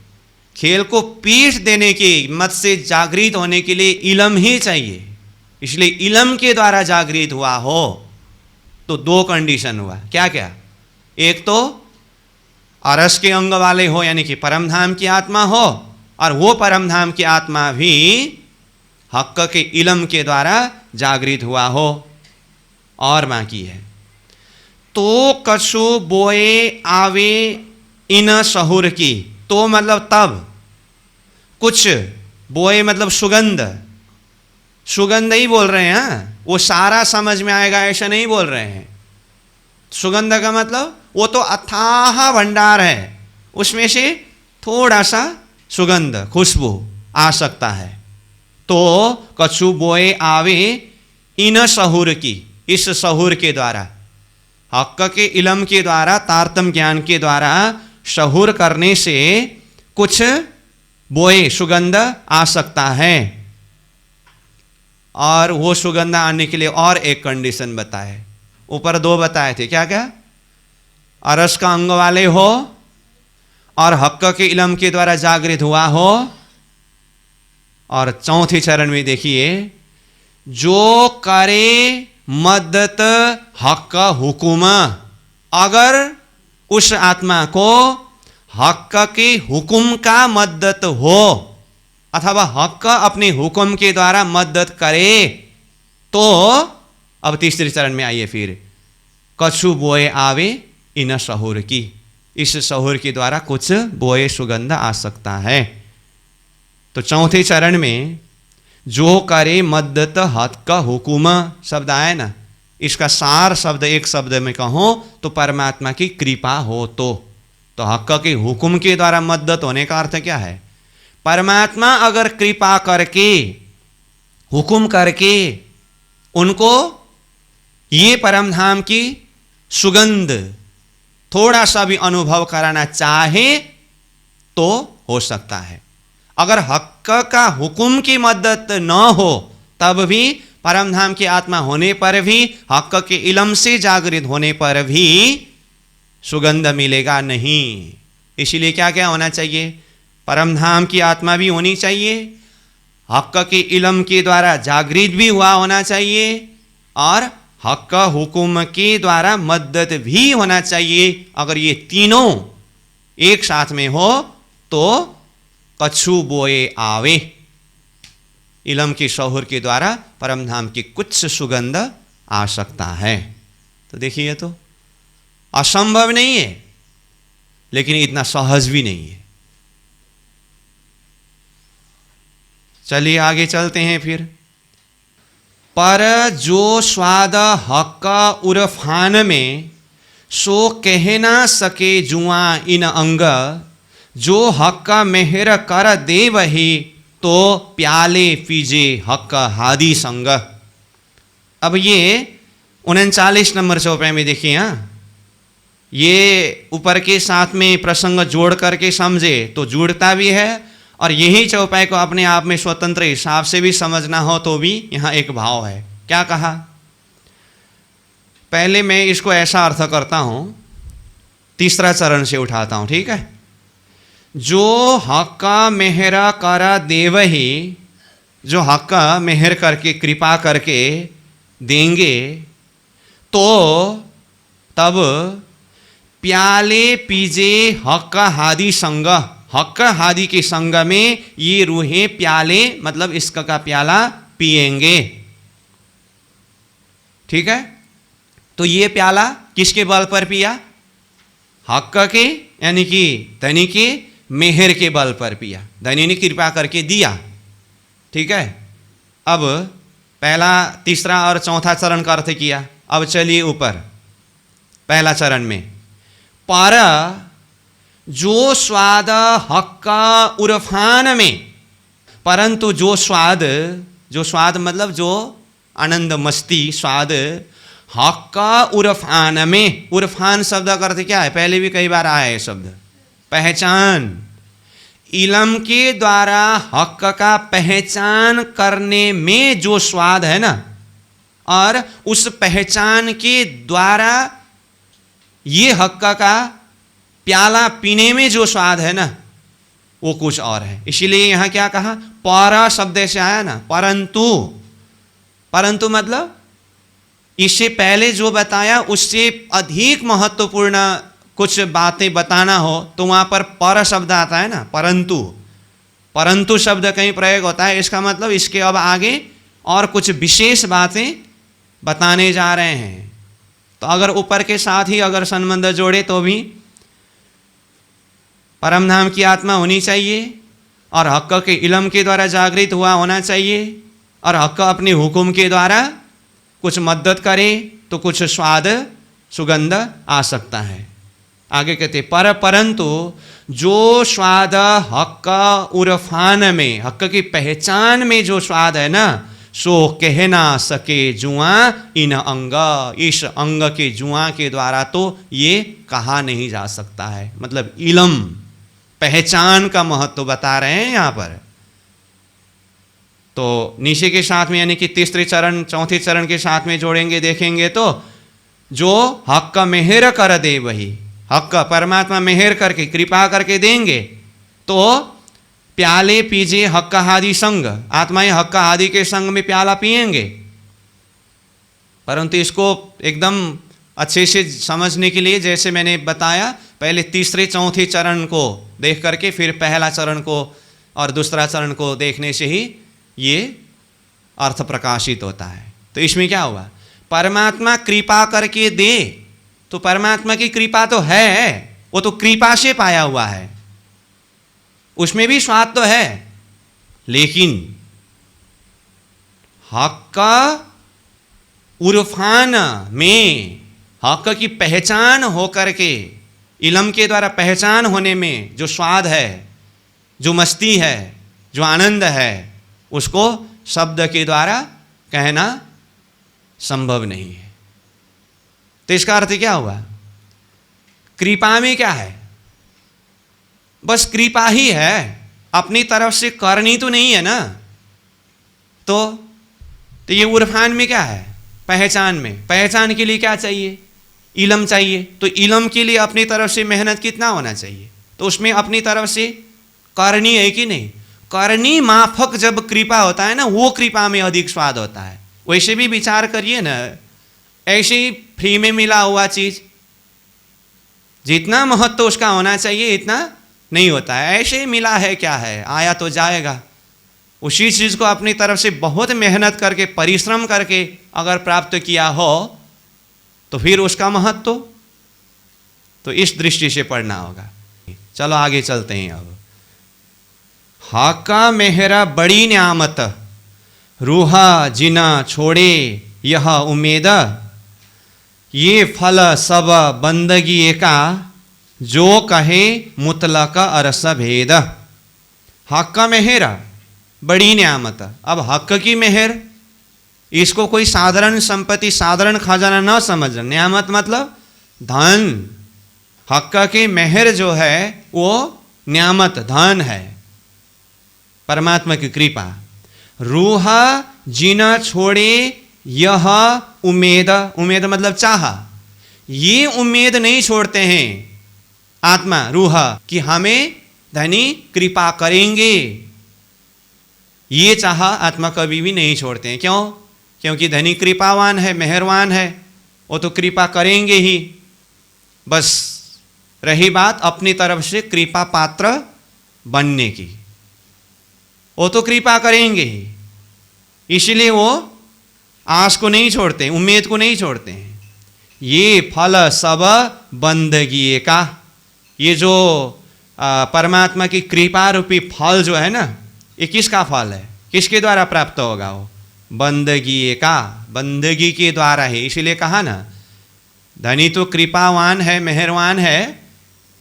खेल को पीठ देने के मत से जागृत होने के लिए इलम ही चाहिए। इसलिए इलम के द्वारा जागृत हुआ हो तो दो कंडीशन हुआ, क्या क्या, एक तो अरस के अंग वाले हो यानी कि परमधाम की आत्मा हो, और वो परमधाम की आत्मा भी हक के इलम के द्वारा जागृत हुआ हो। और बाकी है तो कछु बोए आवे इन सहुर की, तो मतलब तब, कुछ बोए मतलब सुगंध, सुगंध ही बोल रहे हैं, वो सारा समझ में आएगा ऐसा नहीं बोल रहे हैं। सुगंध का मतलब वो तो अथाह भंडार है, उसमें से थोड़ा सा सुगंध खुशबू आ सकता है। तो कछु बोए आवे इन सहुर की, इस सहुर के द्वारा, हक के इलम के द्वारा, तारतम ज्ञान के द्वारा शहुर करने से कुछ बोए सुगंध आ सकता है। और वो सुगंध आने के लिए और एक कंडीशन बताए, ऊपर दो बताए थे, क्या क्या, अरस का अंग वाले हो और हक के इलम के द्वारा जागृत हुआ हो। और चौथे चरण में देखिए, जो करे मदत हक हुकुम, अगर उस आत्मा को हक के हुकुम का मदद हो अथवा हक अपने हुकुम के द्वारा मदद करे, तो अब तीसरे चरण में आइए फिर, कछु बोए आवे इन सहुर की, इस सहुर के द्वारा कुछ बोए सुगंध आ सकता है। तो चौथे चरण में जो करे मदत हक का हुकुम शब्द आए ना, इसका सार शब्द एक शब्द में कहो तो परमात्मा की कृपा हो। तो हक के हुकुम के द्वारा मदद होने का अर्थ क्या है, परमात्मा अगर कृपा करके हुकुम करके उनको ये परमधाम की सुगंध थोड़ा सा भी अनुभव कराना चाहे तो हो सकता है। अगर हक का हुकुम की मदद न हो तब भी, परमधाम की आत्मा होने पर भी, हक के इलम से जागृत होने पर भी सुगंध मिलेगा नहीं। इसलिए क्या क्या होना चाहिए, परमधाम की आत्मा भी होनी चाहिए, हक के इलम के द्वारा जागृत भी हुआ होना चाहिए, और हक का हुकुम के द्वारा मदद भी होना चाहिए। अगर ये तीनों एक साथ में हो तो कछु बोए आवे, इलम की शहुर के द्वारा परमधाम की कुछ सुगंध आ सकता है। तो देखिए, तो असंभव नहीं है लेकिन इतना सहज भी नहीं है। चलिए आगे चलते हैं फिर। पर जो स्वाद हक उरफान में, सो कह ना सके जुआ इन अंग, जो हक मेहर कर दे वही, तो प्याले पीजे हक हादी संग। अब ये 39 नंबर चौपाई में देखिए, हाँ, ये ऊपर के साथ में प्रसंग जोड़ करके समझे तो जुड़ता भी है, और यही चौपाई को अपने आप में स्वतंत्र हिसाब से भी समझना हो तो भी यहाँ एक भाव है। क्या कहा, पहले मैं इसको ऐसा अर्थ करता हूँ, तीसरा चरण से उठाता हूँ, ठीक है। जो हक मेहर कर देवही, जो हक मेहर करके कृपा करके देंगे तो तब प्याले पीजे हक हादी संग, हक हादी के संग में ये रूहें प्याले मतलब इसका का प्याला पिएंगे, ठीक है। तो ये प्याला किसके बल पर पिया, हक के यानी कि धनी के मेहर के बल पर पिया, धनी ने कृपा करके दिया, ठीक है। अब पहला, तीसरा और चौथा चरण का अर्थ किया। अब चलिए ऊपर पहला चरण में, पर जो स्वाद हक्क उर्फान में, परंतु जो स्वाद मतलब जो आनंद मस्ती स्वाद, हक्क उर्फान में। उर्फान शब्द का अर्थ क्या है? पहले भी कई बार आया है शब्द, पहचान। इलम के द्वारा हक्क का पहचान करने में जो स्वाद है ना, और उस पहचान के द्वारा ये हक्क का प्याला पीने में जो स्वाद है ना, वो कुछ और है। इसीलिए यहां क्या कहा? पर शब्द से आया ना, परंतु। परंतु मतलब इससे पहले जो बताया उससे अधिक महत्वपूर्ण कुछ बातें बताना हो तो वहां पर शब्द आता है ना, परंतु। परंतु शब्द कहीं प्रयोग होता है, इसका मतलब इसके अब आगे और कुछ विशेष बातें बताने जा रहे हैं। तो अगर ऊपर के साथ ही अगर संबंध जोड़े तो भी परम धाम की आत्मा होनी चाहिए, और हक्क के इलम के द्वारा जागृत हुआ होना चाहिए, और हक्क अपने हुक्म के द्वारा कुछ मदद करे तो कुछ स्वाद सुगंध आ सकता है। आगे कहते परंतु जो स्वाद हक्क उर्फान में, हक्क की पहचान में जो स्वाद है ना, सो कह ना सके जुआ इन अंग, इस अंग के जुआ के द्वारा तो ये कहा नहीं जा सकता है। मतलब इलम, पहचान का महत्व बता रहे हैं यहां पर। तो नीचे के साथ में यानी कि तीसरे चरण चौथे चरण के साथ में जोड़ेंगे, देखेंगे तो जो हक्क मेहर कर दे वही, हक्क परमात्मा मेहर करके कृपा करके देंगे तो प्याले पीजे हक्क हादि संग, आत्माएं हक्क हादि के संग में प्याला पिएंगे। परंतु इसको एकदम अच्छे से समझने के लिए जैसे मैंने बताया, पहले तीसरे चौथे चरण को देख करके फिर पहला चरण को और दूसरा चरण को देखने से ही ये अर्थ प्रकाशित होता है। तो इसमें क्या हुआ? परमात्मा कृपा करके दे, तो परमात्मा की कृपा तो है, वो तो कृपा से पाया हुआ है, उसमें भी स्वाद तो है, लेकिन हक्क उर्फान में, हक्क की पहचान होकर के, इलम के द्वारा पहचान होने में जो स्वाद है, जो मस्ती है, जो आनंद है, उसको शब्द के द्वारा कहना संभव नहीं है। तो इसका अर्थ क्या हुआ? कृपा में क्या है? बस कृपा ही है, अपनी तरफ से करनी तो नहीं है ना। तो ये उर्फान में क्या है? पहचान में। पहचान के लिए क्या चाहिए? इलम चाहिए। तो इलम के लिए अपनी तरफ से मेहनत कितना होना चाहिए? तो उसमें अपनी तरफ से करनी है कि नहीं? करनी माफक जब कृपा होता है ना, वो कृपा में अधिक स्वाद होता है। वैसे भी विचार करिए ना, ऐसे ही फ्री में मिला हुआ चीज जितना महत्व उसका होना चाहिए इतना नहीं होता है। ऐसे ही मिला है, क्या है, आया तो जाएगा। उसी चीज को अपनी तरफ से बहुत मेहनत करके परिश्रम करके अगर प्राप्त किया हो तो फिर उसका महत्व तो इस दृष्टि से पढ़ना होगा। चलो आगे चलते हैं। अब हाका मेहरा बड़ी न्यामत, रूहा जिना छोड़े यह उम्मीद, ये फल सब बंदगी का, जो कहे मुतलक अरस भेद। हक का मेहर बड़ी न्यामत। अब हक की मेहर, इसको कोई साधारण संपत्ति, साधारण खजाना न समझ। न्यामत मतलब धन। हक के मेहर जो है वो न्यामत धन है, परमात्मा की कृपा। रूह जीना छोड़े यह उम्मीद, उम्मीद मतलब चाह, ये उम्मीद नहीं छोड़ते हैं आत्मा रूह कि हमें धनी कृपा करेंगे। ये चाह आत्मा कभी भी नहीं छोड़ते हैं। क्यों? क्योंकि धनी कृपावान है, मेहरवान है, वो तो कृपा करेंगे ही। बस रही बात अपनी तरफ से कृपा पात्र बनने की, वो तो कृपा करेंगे ही। इसलिए वो आस को नहीं छोड़ते, उम्मीद को नहीं छोड़ते हैं। ये फल सब बंदगी का, ये जो परमात्मा की कृपा रूपी फल जो है ना, ये किसका फल है? किसके द्वारा प्राप्त होगा? वो बंदगी का, बंदगी के द्वारा है। इसलिए कहा ना, धनी तो कृपावान है, मेहरबान है,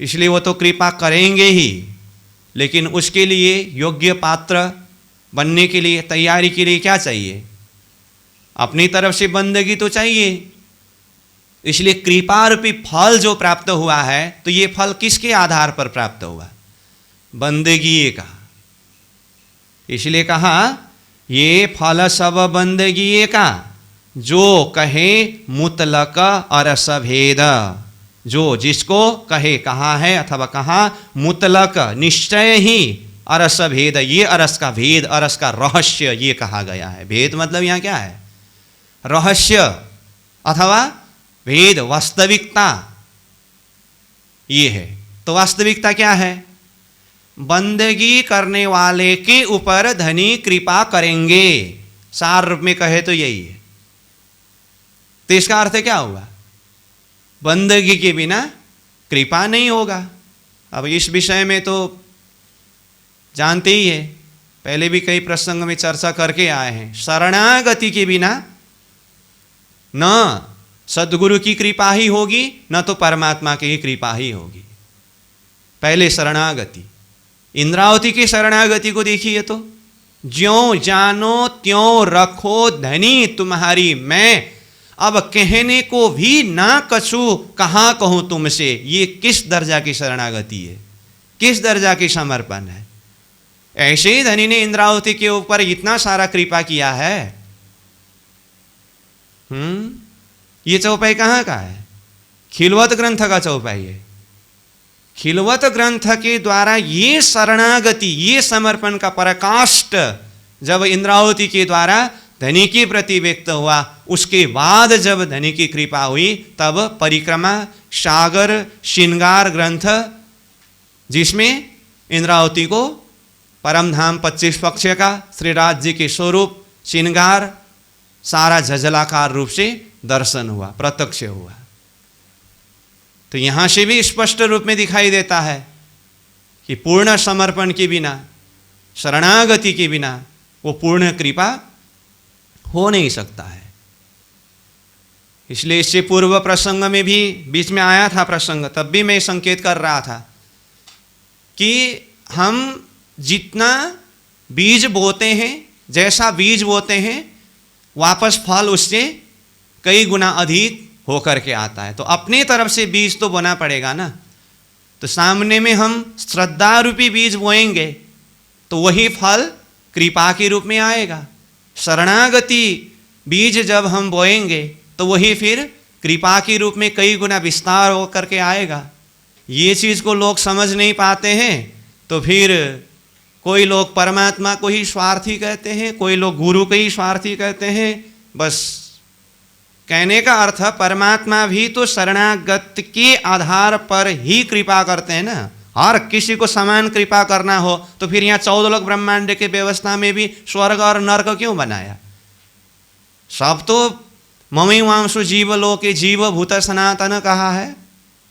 इसलिए वो तो कृपा करेंगे ही, लेकिन उसके लिए योग्य पात्र बनने के लिए, तैयारी के लिए क्या चाहिए? अपनी तरफ से बंदगी तो चाहिए। इसलिए कृपा रूपी फल जो प्राप्त हुआ है, तो ये फल किसके आधार पर प्राप्त हुआ? बंदगी का। इसलिए कहा ये फल सब बंदगी का, जो कहे मुतलक अरस भेद। जो जिसको कहे, कहा है अथवा कहा मुतलक, निश्चय ही अरस भेद, ये अरस का भेद, अरस का रहस्य ये कहा गया है। भेद मतलब यहाँ क्या है? रहस्य अथवा भेद, वास्तविकता ये है। तो वास्तविकता क्या है? बंदगी करने वाले के ऊपर धनी कृपा करेंगे। सार रूप में कहे तो यही है। तो इसका अर्थ क्या हुआ? बंदगी के बिना कृपा नहीं होगा। अब इस विषय में तो जानते ही है, पहले भी कई प्रसंग में चर्चा करके आए हैं। शरणागति के बिना न सद्गुरु की कृपा ही होगी, न तो परमात्मा की कृपा ही होगी। पहले शरणागति। इंद्रावती की शरणागति को देखिए तो, ज्यों जानो त्यों रखो धनी तुम्हारी मैं, अब कहने को भी ना कछु कहाँ कहूँ तुमसे। ये किस दर्जा की शरणागति है? किस दर्जा की समर्पण है? ऐसे ही धनी ने इंद्रावती के ऊपर इतना सारा कृपा किया है। ये चौपाई कहाँ का है? खिलवत ग्रंथ का चौपाई है। खिलवत ग्रंथ के द्वारा ये शरणागति, ये समर्पण का पराकाष्ठ जब इंद्रावती के द्वारा धनी के प्रति व्यक्त हुआ, उसके बाद जब धनी की कृपा हुई, तब परिक्रमा सागर श्रृंगार ग्रंथ, जिसमें इंद्रावती को परम धाम 25 पक्ष का श्री राज्य के स्वरूप श्रृंगार सारा झझलाकार रूप से दर्शन हुआ, प्रत्यक्ष हुआ। तो यहां से भी स्पष्ट रूप में दिखाई देता है कि पूर्ण समर्पण के बिना, शरणागति के बिना वो पूर्ण कृपा हो नहीं सकता है। इसलिए इससे पूर्व प्रसंग में भी बीच में आया था प्रसंग, तब भी मैं संकेत कर रहा था कि हम जितना बीज बोते हैं, जैसा बीज बोते हैं, वापस फल उससे कई गुना अधिक होकर के आता है। तो अपने तरफ से बीज तो बोना पड़ेगा ना। तो सामने में हम श्रद्धा रूपी बीज बोएंगे तो वही फल कृपा के रूप में आएगा। शरणागति बीज जब हम बोएंगे तो वही फिर कृपा के रूप में कई गुना विस्तार होकर के आएगा। ये चीज़ को लोग समझ नहीं पाते हैं, तो फिर कोई लोग परमात्मा को ही स्वार्थी कहते हैं, कोई लोग गुरु को ही स्वार्थी कहते हैं। बस कहने का अर्थ, परमात्मा भी तो शरणागत के आधार पर ही कृपा करते हैं ना। हर किसी को समान कृपा करना हो तो फिर यहाँ 14 लोक ब्रह्मांड के व्यवस्था में भी स्वर्ग और नर्क क्यों बनाया? सब तो ममी वांशु जीव लोके जीव भूत सनातन कहा है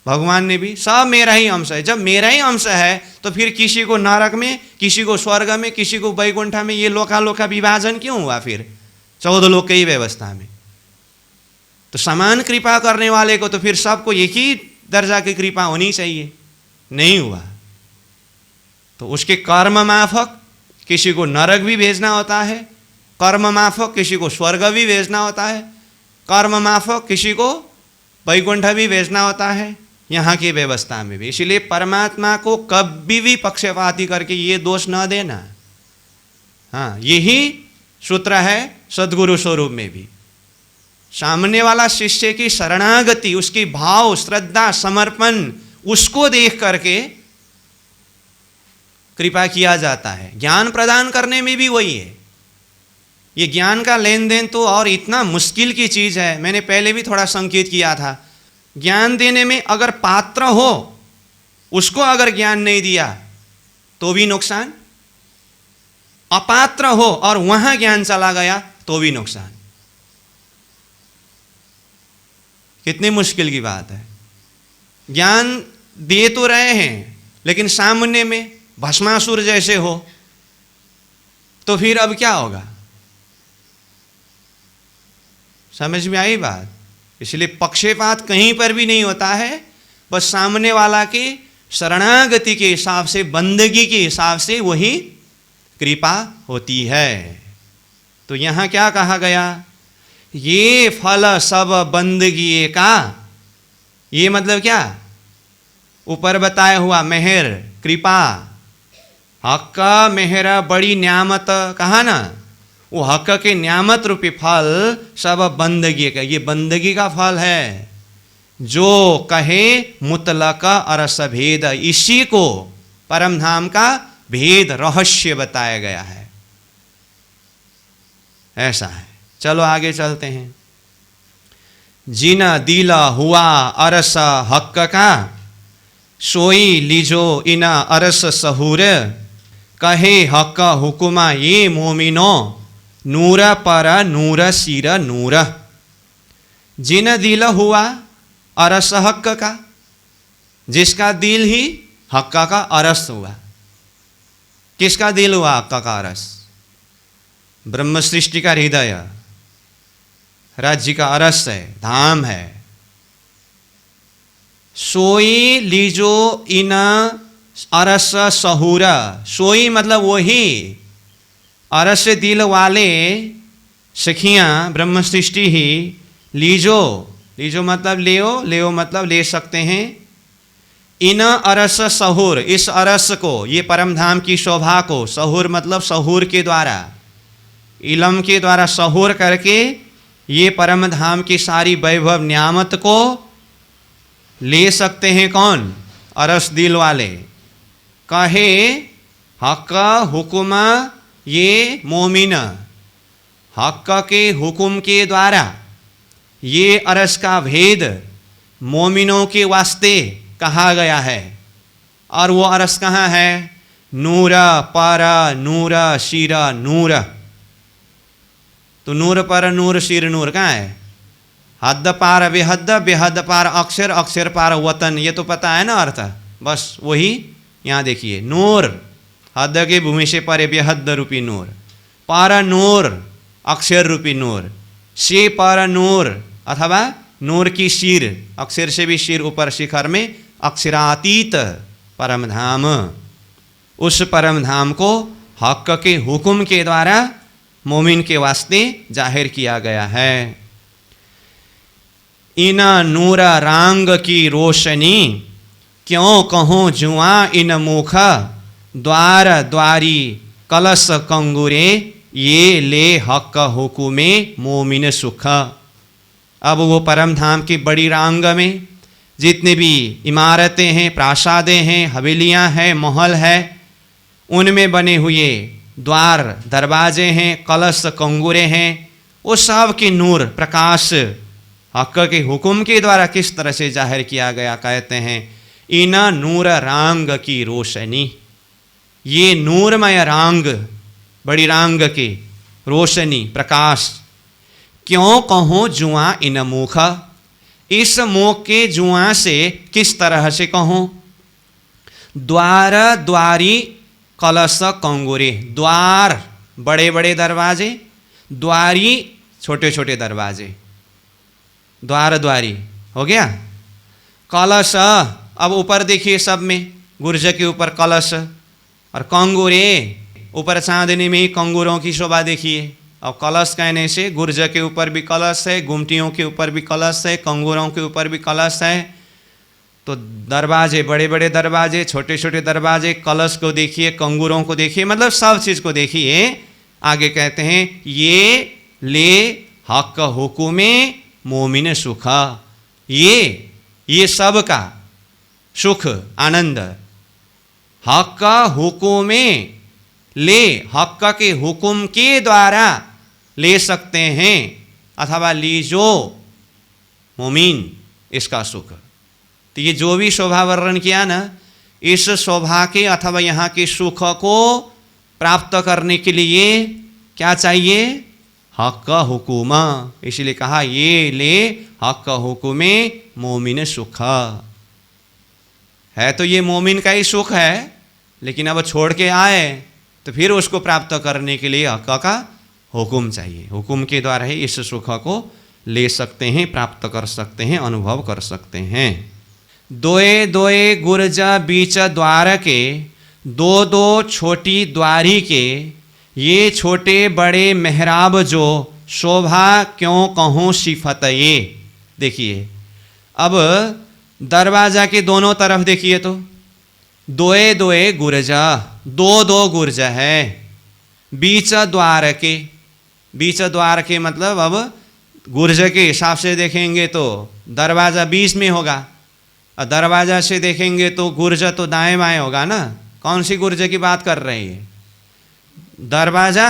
भगवान ने भी, सब मेरा ही अंश है। जब मेरा ही अंश है तो फिर किसी को नरक में, किसी को स्वर्ग में, किसी को वैकुंठ में, ये लोका विभाजन क्यों हुआ फिर 14 लोक की व्यवस्था में? तो समान कृपा करने वाले को तो फिर सबको एक ही दर्जा की कृपा होनी चाहिए, नहीं हुआ। तो उसके कर्म माफक किसी को नरक भी भेजना होता है, कर्म माफक किसी को स्वर्ग भी भेजना होता है, कर्म माफक किसी को वैकुंठ भी भेजना होता है, यहाँ की व्यवस्था में भी। इसलिए परमात्मा को कभी भी पक्षपाती करके ये दोष न देना। हाँ, यही सूत्र है सद्गुरु स्वरूप में भी। सामने वाला शिष्य की शरणागति, उसकी भाव, श्रद्धा, समर्पण, उसको देख करके कृपा किया जाता है। ज्ञान प्रदान करने में भी वही है। ये ज्ञान का लेन देन तो और इतना मुश्किल की चीज़ है। मैंने पहले भी थोड़ा संकेत किया था। ज्ञान देने में अगर पात्र हो, उसको अगर ज्ञान नहीं दिया तो भी नुकसान, अपात्र हो और वहां ज्ञान चला गया तो भी नुकसान। कितनी मुश्किल की बात है। ज्ञान दे तो रहे हैं, लेकिन सामने में भस्मासुर जैसे हो तो फिर अब क्या होगा? समझ में आई बात? इसलिए पक्षपात कहीं पर भी नहीं होता है, बस सामने वाला के शरणागति के हिसाब से, बंदगी के हिसाब से वही कृपा होती है। तो यहाँ क्या कहा गया? ये फल सब बंदगी का, ये मतलब क्या? ऊपर बताया हुआ मेहर, कृपा, हक मेहर बड़ी न्यामत कहा ना, वो हक के न्यामत रूपी फल सब बंदगी का, ये बंदगी का फल है। जो कहे मुतलक अरस भेद, इसी को परम धाम का भेद रहस्य बताया गया है। ऐसा है। चलो आगे चलते हैं। जिन दिला हुआ अरस हक का, सोई लीजो इन अरस सहूर, कहे हक हुकुमा ये मोमिनो, नूर पर नूर सिर नूर। जिन दिल हुआ अरस हक का, जिसका दिल ही हक का अरस हुआ। किसका दिल हुआ हक का अरस? ब्रह्म सृष्टि का हृदय, राज्य का अरस है, धाम है। सोई लीजो इन अरस सहूरा, सोई मतलब वही अरस दिल वाले सखियां ब्रह्म सृष्टि ही, लीजो, लीजो मतलब लेओ, लेओ मतलब ले सकते हैं। इन अरस सहूर, इस अरस को, ये परम धाम की शोभा को, सहूर मतलब सहूर के द्वारा, इलम के द्वारा सहूर करके ये परम धाम की सारी वैभव न्यामत को ले सकते हैं। कौन? अरस दिल वाले। कहे हक हुकुमा ये मोमिन, हक के हुकुम के द्वारा ये अरस का भेद मोमिनों के वास्ते कहा गया है। और वो अरस कहाँ है? नूर पर नूर शिर नूर। तो नूर पर नूर शिर नूर कहाँ है? हद पार बेहद, बेहद पार अक्षर, अक्षर पार वतन, ये तो पता है ना अर्थ। बस वही यहाँ देखिए, नूर हद के भूमि से परे बेहद रूपी नूर, पार नूर अक्षर रूपी नूर, से पर नूर अथवा नूर की शीर, अक्षर से भी शीर ऊपर शिखर में, अक्षरातीत परम धाम। उस परम धाम को हक के हुक्म के द्वारा मोमिन के वास्ते जाहिर किया गया है। इन नूर रांग की रोशनी, क्यों कहो जुआ इन मुख, द्वार द्वारी कलश कंगुरे, ये ले हक हुकुमे मोमिन सुख। अब वो परम धाम की बड़ी रांग में जितने भी इमारतें हैं, प्रासादें हैं, हवेलियां हैं, महल है, उनमें बने हुए द्वार दरवाजे हैं, कलश कंगुरे हैं, वो सब की नूर प्रकाश हक के हुक्म के द्वारा किस तरह से जाहिर किया गया? कहते हैं इन नूर रांग की रोशनी, ये नूरमय रांग, बड़ी रांग की रोशनी प्रकाश। क्यों कहो जुआ इन मुख, इस मुख के जुआ से किस तरह से कहूँ? द्वार द्वारी कलश कंगुरे, द्वार बड़े बड़े दरवाजे, द्वारी छोटे छोटे दरवाजे, द्वार द्वारी हो गया। कलश, अब ऊपर देखिए सब में, गुर्ज के ऊपर कलश, और कंगुरे ऊपर चांदनी में ही कंगूरों की शोभा देखिए। अब कलश कहने से गुर्ज के ऊपर भी कलश है, गुमटियों के ऊपर भी कलश है, कंगूरों के ऊपर भी कलश है। तो दरवाजे, बड़े बड़े दरवाजे, छोटे छोटे दरवाजे, कलश को देखिए, कंगूरों को देखिए, मतलब सब चीज़ को देखिए। आगे कहते हैं ये ले हक हुकुमे मोमिन सुख, ये सब का सुख आनंद हक हुकुमे ले, हक के हुकुम के द्वारा ले सकते हैं, अथवा लीजो मोमिन इसका सुख। तो ये जो भी शोभा वर्णन किया ना, इस शोभा के अथवा यहाँ के सुख को प्राप्त करने के लिए क्या चाहिए? हक हुकुमा। इसलिए कहा ये ले हक हुकुमे मोमिन सुख। है तो ये मोमिन का ही सुख है, लेकिन अब छोड़ के आए तो फिर उसको प्राप्त करने के लिए हक का हुकुम चाहिए। हुकुम के द्वारा ही इस सुख को ले सकते हैं, प्राप्त कर सकते हैं, अनुभव कर सकते हैं। दोए दोए गुर्ज बीच द्वार के, दो दो छोटी द्वारी के, ये छोटे बड़े मेहराब जो, शोभा क्यों कहूँ सिफत ये। देखिए अब दरवाजा के दोनों तरफ देखिए तो दोए दोए गुर्जा, दो दो गुर्ज है। बीच द्वार के, बीच द्वार के मतलब अब गुर्ज के हिसाब से देखेंगे तो दरवाज़ा बीच में होगा, और दरवाज़ा से देखेंगे तो गुर्ज तो दाएं बाएं होगा ना। कौन सी गुर्ज की बात कर रही है? दरवाज़ा,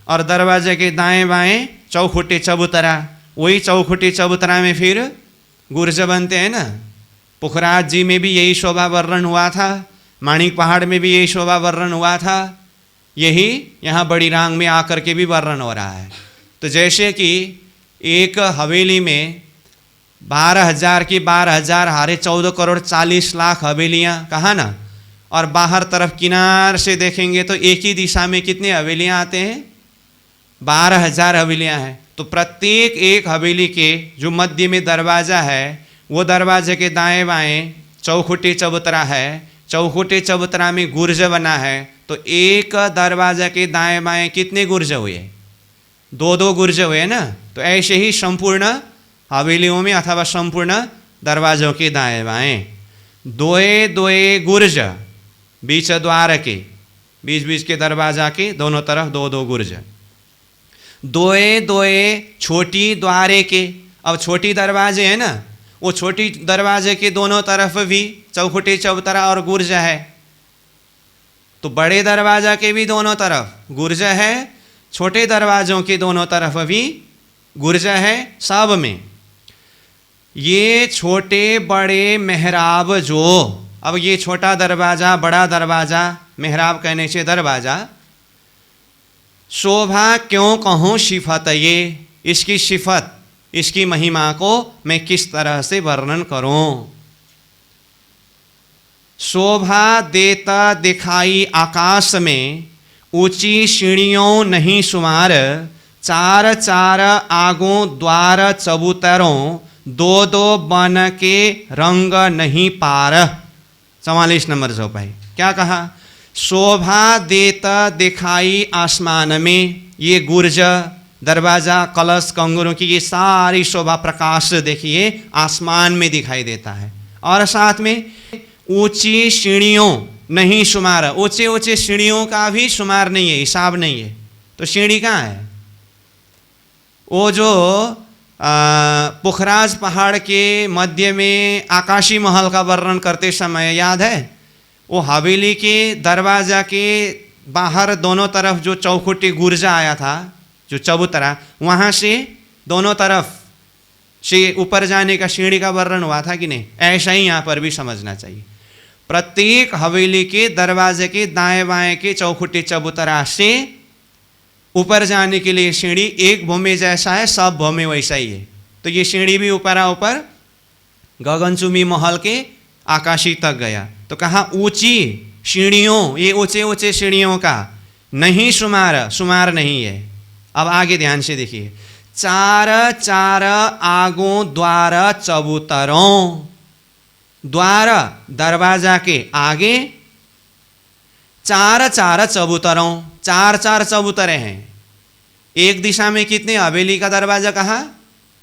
और दरवाजे के दाएं बाएं चौखुटी चबूतरा, वही चौखुटी चबूतरा में फिर गुर्ज बनते हैं ना। पुखराज जी में भी यही शोभा वर्णन हुआ था, माणिक पहाड़ में भी यही शोभा वर्णन हुआ था, यही यहाँ बड़ी रांग में आकर के भी वर्णन हो रहा है। तो जैसे कि एक हवेली में 12,000 की 12,000 हारे 14 करोड़ 40 लाख हवेलियाँ कहा ना, और बाहर तरफ किनार से देखेंगे तो एक ही दिशा में कितने हवेलियाँ आते हैं? 12,000 हवेलियाँ हैं। तो प्रत्येक एक हवेली के जो मध्य में दरवाज़ा है, वो दरवाजे के दाएं बाएं चौखुटी चबूतरा है, चौखुटी चबूतरा में गुर्ज बना है। तो एक दरवाजा के दाएं बाएं कितने गुर्ज हुए? दो दो गुर्ज हुए ना। तो ऐसे ही संपूर्ण हवेलियों में अथवा संपूर्ण दरवाजों के दाएं बाएं दोए दोए गुर्ज, बीच द्वार के, बीच बीच के दरवाजा के दोनों तरफ दो दो गुर्ज। दोए दोए छोटी द्वारे के, अब छोटी दरवाजे हैं ना, वो छोटी दरवाजे के दोनों तरफ भी चौखुटी चबूतरा और गुर्ज है। तो बड़े दरवाजा के भी दोनों तरफ गुर्ज है, छोटे दरवाजों के दोनों तरफ भी गुर्ज है। सब में ये छोटे बड़े मेहराब जो, अब ये छोटा दरवाजा, बड़ा दरवाजा, मेहराब कहने से दरवाजा, शोभा क्यों कहूँ सिफत ये, इसकी सिफत, इसकी महिमा को मैं किस तरह से वर्णन करूं। शोभा देता दिखाई आकाश में, ऊंची सीढ़ियों नहीं शुमार, चार चार आगों द्वार चबूतरों, दो दो बन के रंग नहीं पार। 44 नंबर चौपाई क्या कहा? शोभा देता दिखाई आसमान में, ये गुर्ज, दरवाजा, कलश, कंगुरों की ये सारी शोभा प्रकाश देखिए आसमान में दिखाई देता है। और साथ में ऊंची सीढ़ियों नहीं शुमार, ऊंचे ऊंचे सीढ़ियों का भी शुमार नहीं है, हिसाब नहीं है। तो सीढ़ी कहाँ है? वो जो पुखराज पहाड़ के मध्य में आकाशी महल का वर्णन करते समय याद है, वो हवेली के दरवाजा के बाहर दोनों तरफ जो चौखुटी गुर्जा आया था, जो चबूतरा, वहाँ से दोनों तरफ से ऊपर जाने का सीढ़ी का वर्णन हुआ था कि नहीं? ऐसा ही यहाँ पर भी समझना चाहिए। प्रत्येक हवेली के दरवाजे के दाएं बाएं के चौखुटी चबूतरा से ऊपर जाने के लिए सीढ़ी एक भूमि जैसा है, सब भूमि वैसा ही है। तो ये सीढ़ी भी ऊपर ऊपर गगनचुंबी महल के आकाशी तक गया। तो कहा ऊंची सीढ़ियों, ये ऊंचे ऊंचे सीढ़ियों का नहीं शुमार, शुमार नहीं है। अब आगे ध्यान से देखिए, चार चार आगों द्वार चबूतरों, द्वार दरवाजा के आगे चार चार चबूतरों, चार चार चबूतरे हैं। एक दिशा में कितने हवेली का दरवाजा कहा?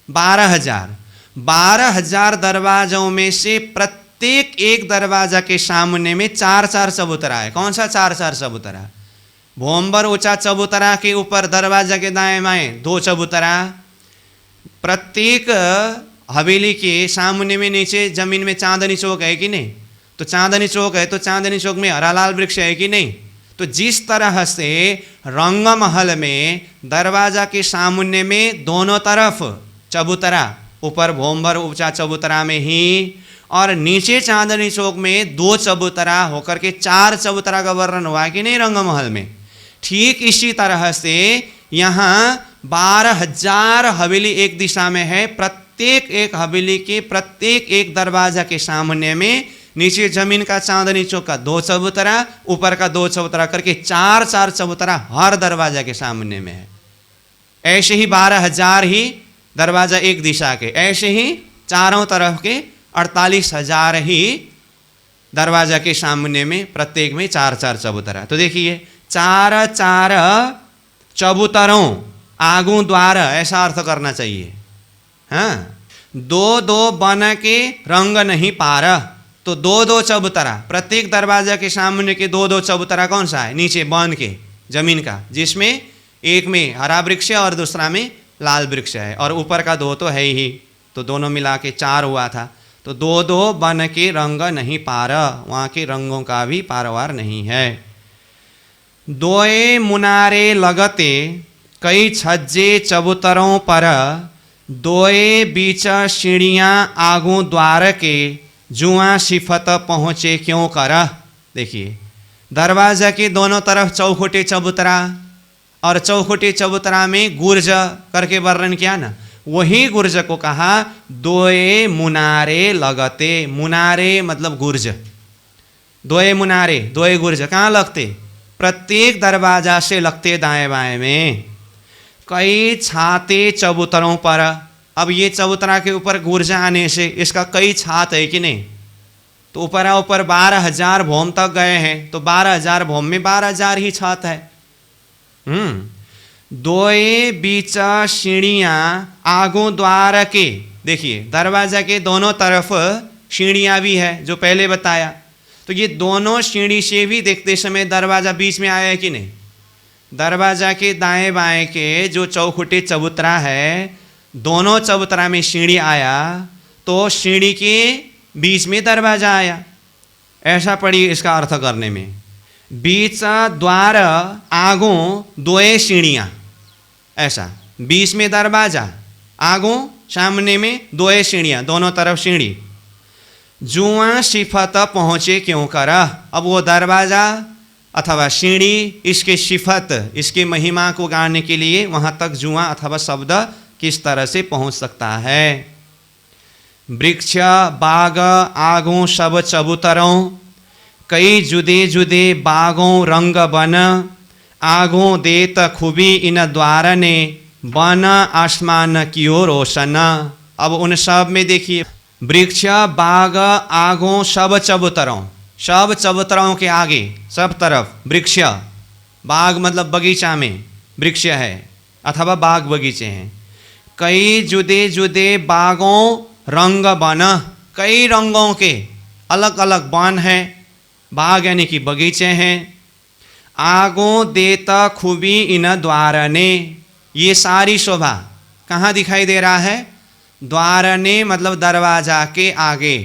12,000। 12,000 दरवाजों में से प्रत्येक एक दरवाजा के सामने में चार चार चबूतरा है। कौन सा चार चार चबूतरा? भोंबर ऊंचा चबूतरा के ऊपर दरवाजा के दाएं बाएं 2 चबूतरा, प्रत्येक हवेली के सामने में नीचे जमीन में चांदनी चौक है कि नहीं? तो चांदनी चौक है तो चांदनी चौक में हरा लाल वृक्ष है कि नहीं? तो जिस तरह से रंग महल में दरवाजा के सामने में दोनों तरफ चबूतरा, ऊपर भोंबर ऊंचा चबूतरा में ही, और नीचे चांदनी चौक में 2 चबूतरा होकर के 4 चबूतरा का वर्णन हुआ कि नहीं रंग महल में। ठीक इसी तरह से यहाँ 12,000 हवेली एक दिशा में है। प्रत्येक एक हवेली के प्रत्येक एक दरवाजा के सामने में नीचे जमीन का चांदनी चौक का 2 चबूतरा, ऊपर का 2 चबूतरा करके 4 4 चबूतरा हर दरवाजा के सामने में है। ऐसे ही 12,000 ही दरवाज़ा एक दिशा के, ऐसे ही चारों तरफ के 48,000 ही दरवाज़ा के सामने में, प्रत्येक में 4-4 चबूतरा। तो देखिए 4-4 चबूतरों आगू द्वार, ऐसा अर्थ करना चाहिए। हाँ, 2-2 बन के रंग नहीं पार, तो 2-2 चबूतरा, प्रत्येक दरवाजा के सामने के 2-2 चबूतरा कौन सा है? नीचे बन के जमीन का, जिसमें एक में हरा वृक्ष है और दूसरा में लाल वृक्ष है, और ऊपर का 2 तो है ही, तो दोनों मिला के 4 हुआ था। तो 2-2 बन के रंग नहीं पार, वहाँ के रंगों का भी पारवार नहीं है। 2 मुनारे लगते कई छज्जे चबूतरों पर, 2 बीच सीढ़ियाँ आगू द्वार के, जुआ सिफत पहुँचे क्यों कर। देखिए दरवाज़ा के दोनों तरफ चौखुटे चबूतरा, और चौखुटे चबूतरा में गुर्ज करके वर्णन किया ना, वही गुर्ज को कहा 2 मुनारे लगते। मुनारे मतलब गुर्ज, 2 मुनारे 2 गुर्ज कहाँ लगते? प्रत्येक दरवाजा से लगते दाएं बाएं में। कई छाते चबूतरों पर, अब ये चबूतरा के ऊपर गुर्जा आने से इसका कई छात है कि नहीं? तो ऊपर 12,000 भौम तक गए हैं, तो 12,000 भौम में 12,000 ही छात है। 2 बीच सीढ़ियाँ आगू द्वार के, देखिए दरवाजा के दोनों तरफ सीढ़ियाँ भी है जो पहले बताया, तो ये दोनों सीढ़ी से भी देखते समय दरवाजा बीच में आया है कि नहीं? दरवाजा के दाएं बाएं के जो चौखुटे चबूतरा है, दोनों चबूतरा में सीढ़ी आया, तो सीढ़ी के बीच में दरवाजा आया, ऐसा पड़ी इसका अर्थ करने में। बीच द्वार आगू 2 सीढ़ियाँ, ऐसा बीच में दरवाजा, आगू सामने में 2 सीढ़ियाँ, दोनों तरफ सीढ़ी। जुआ सिफत पहुँचे क्यों कर, अब वो दरवाजा अथवा सीढ़ी, इसके सिफत, इसके महिमा को गाने के लिए वहाँ तक जुआ अथवा शब्द किस तरह से पहुँच सकता है। वृक्ष बाग आगू सब चबूतरों, कई जुदे जुदे बागों रंग बन, आगू देत खूबी इन द्वार ने, बन आसमान कियो रोशन। अब उन सब में देखिए वृक्ष बाग आगू सब चबूतरों, सब चबूतरों के आगे सब तरफ वृक्ष, बाग मतलब बगीचा में वृक्ष है अथवा बाग बगीचे हैं। कई जुदे जुदे बागों रंग बन, कई रंगों के अलग अलग वन है, बाग यानी कि बगीचे हैं। आगो देता खूबी इन द्वार ने, ये सारी शोभा कहाँ दिखाई दे रहा है? द्वार ने मतलब दरवाजा के आगे,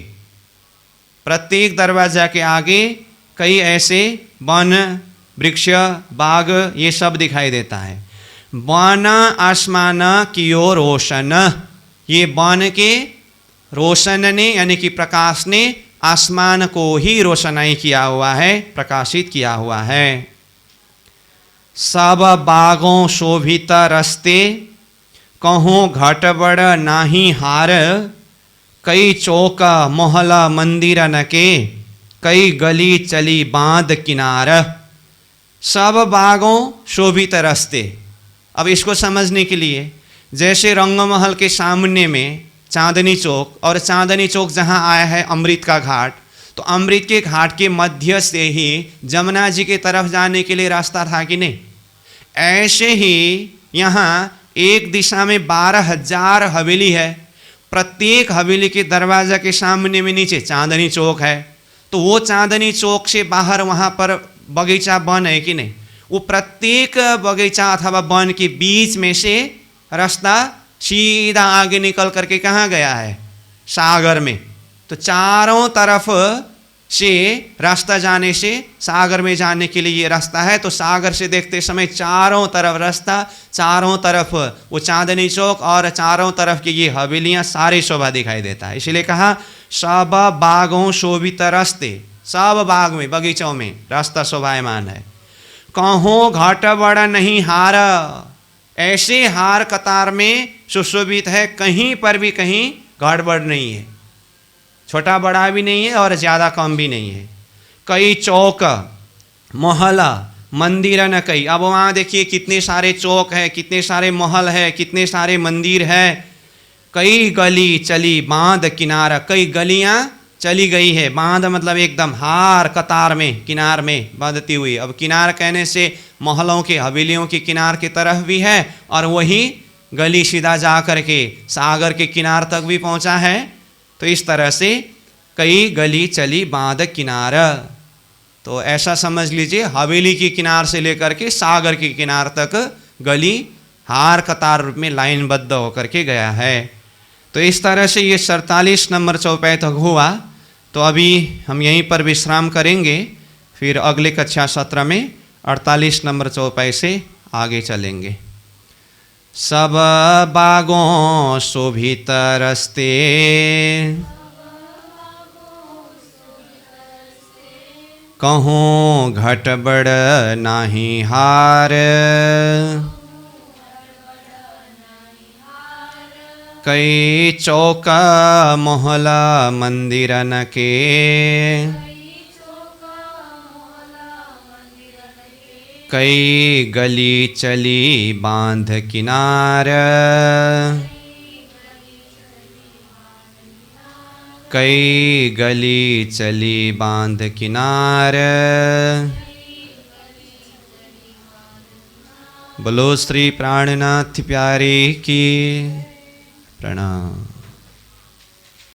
प्रत्येक दरवाजा के आगे कई ऐसे वन वृक्ष बाग ये सब दिखाई देता है। वन आसमान कियो रोशन, ये वन के रोशन ने यानी कि प्रकाश ने आसमान को ही रोशनाई किया हुआ है, प्रकाशित किया हुआ है। सब बागों शोभित रस्ते, कहूँ घट बड़ नाही हार, कई चौक मोहल मंदिर न के, कई गली चली बांध किनार। सब बागों शोभित रस्ते, अब इसको समझने के लिए जैसे रंगमहल के सामने में चांदनी चौक, और चांदनी चौक जहाँ आया है अमृत का घाट, तो अमृत के घाट के मध्य से ही जमुना जी के तरफ जाने के लिए रास्ता था कि नहीं? ऐसे ही यहाँ एक दिशा में 12,000 हवेली है, प्रत्येक हवेली के दरवाजा के सामने में नीचे चांदनी चौक है, तो वो चांदनी चौक से बाहर वहाँ पर बगीचा वन है कि नहीं? वो प्रत्येक बगीचा अथवा वन के बीच में से रास्ता सीधा आगे निकल करके कहाँ गया है? सागर में। तो चारों तरफ से रास्ता जाने से सागर में जाने के लिए ये रास्ता है, तो सागर से देखते समय चारों तरफ रास्ता, चारों तरफ वो चांदनी चौक और चारों तरफ की ये हवेलियाँ, सारी शोभा दिखाई देता है। इसलिए कहा सब बागों शोभित रास्ते, सब बाग में बगीचों में रास्ता शोभायमान है। कहूँ घट बड़ नहीं हार, ऐसे हार कतार में सुशोभित है, कहीं पर भी कहीं गड़बड़ नहीं है, छोटा बड़ा भी नहीं है और ज़्यादा कम भी नहीं है। कई चौक मोहल्ला मंदिर न कई, अब वहाँ देखिए कितने सारे चौक है, कितने सारे महल है, कितने सारे मंदिर है, कई गली चली बांध किनारा, कई गलियां चली गई है। बांध मतलब एकदम हार कतार में, किनार में बांधती हुई। अब किनार कहने से महलों के, हवेलियों के किनार की तरफ भी है, और वही गली सीधा जा करके सागर के किनार तक भी पहुंचा है। तो इस तरह से कई गली चली बांध किनार, तो ऐसा समझ लीजिए हवेली की किनार से लेकर के सागर के किनार तक गली हार कतार रूप में लाइनबद्ध होकर के गया है। तो इस तरह से ये 47 नंबर चौपाई तक हुआ। तो अभी हम यहीं पर विश्राम करेंगे, फिर अगले कक्षा सत्र में 48 नंबर चौपाई से आगे चलेंगे। सब बागों शोभित रस्ते, कहूँ घट बड़ नाही हार, कई चौका मोहला मंदिरन के, कई गली चली बांध किनार, कई गली चली बांध किनार। बोलो श्री प्राणनाथ प्यारे की प्रणाम।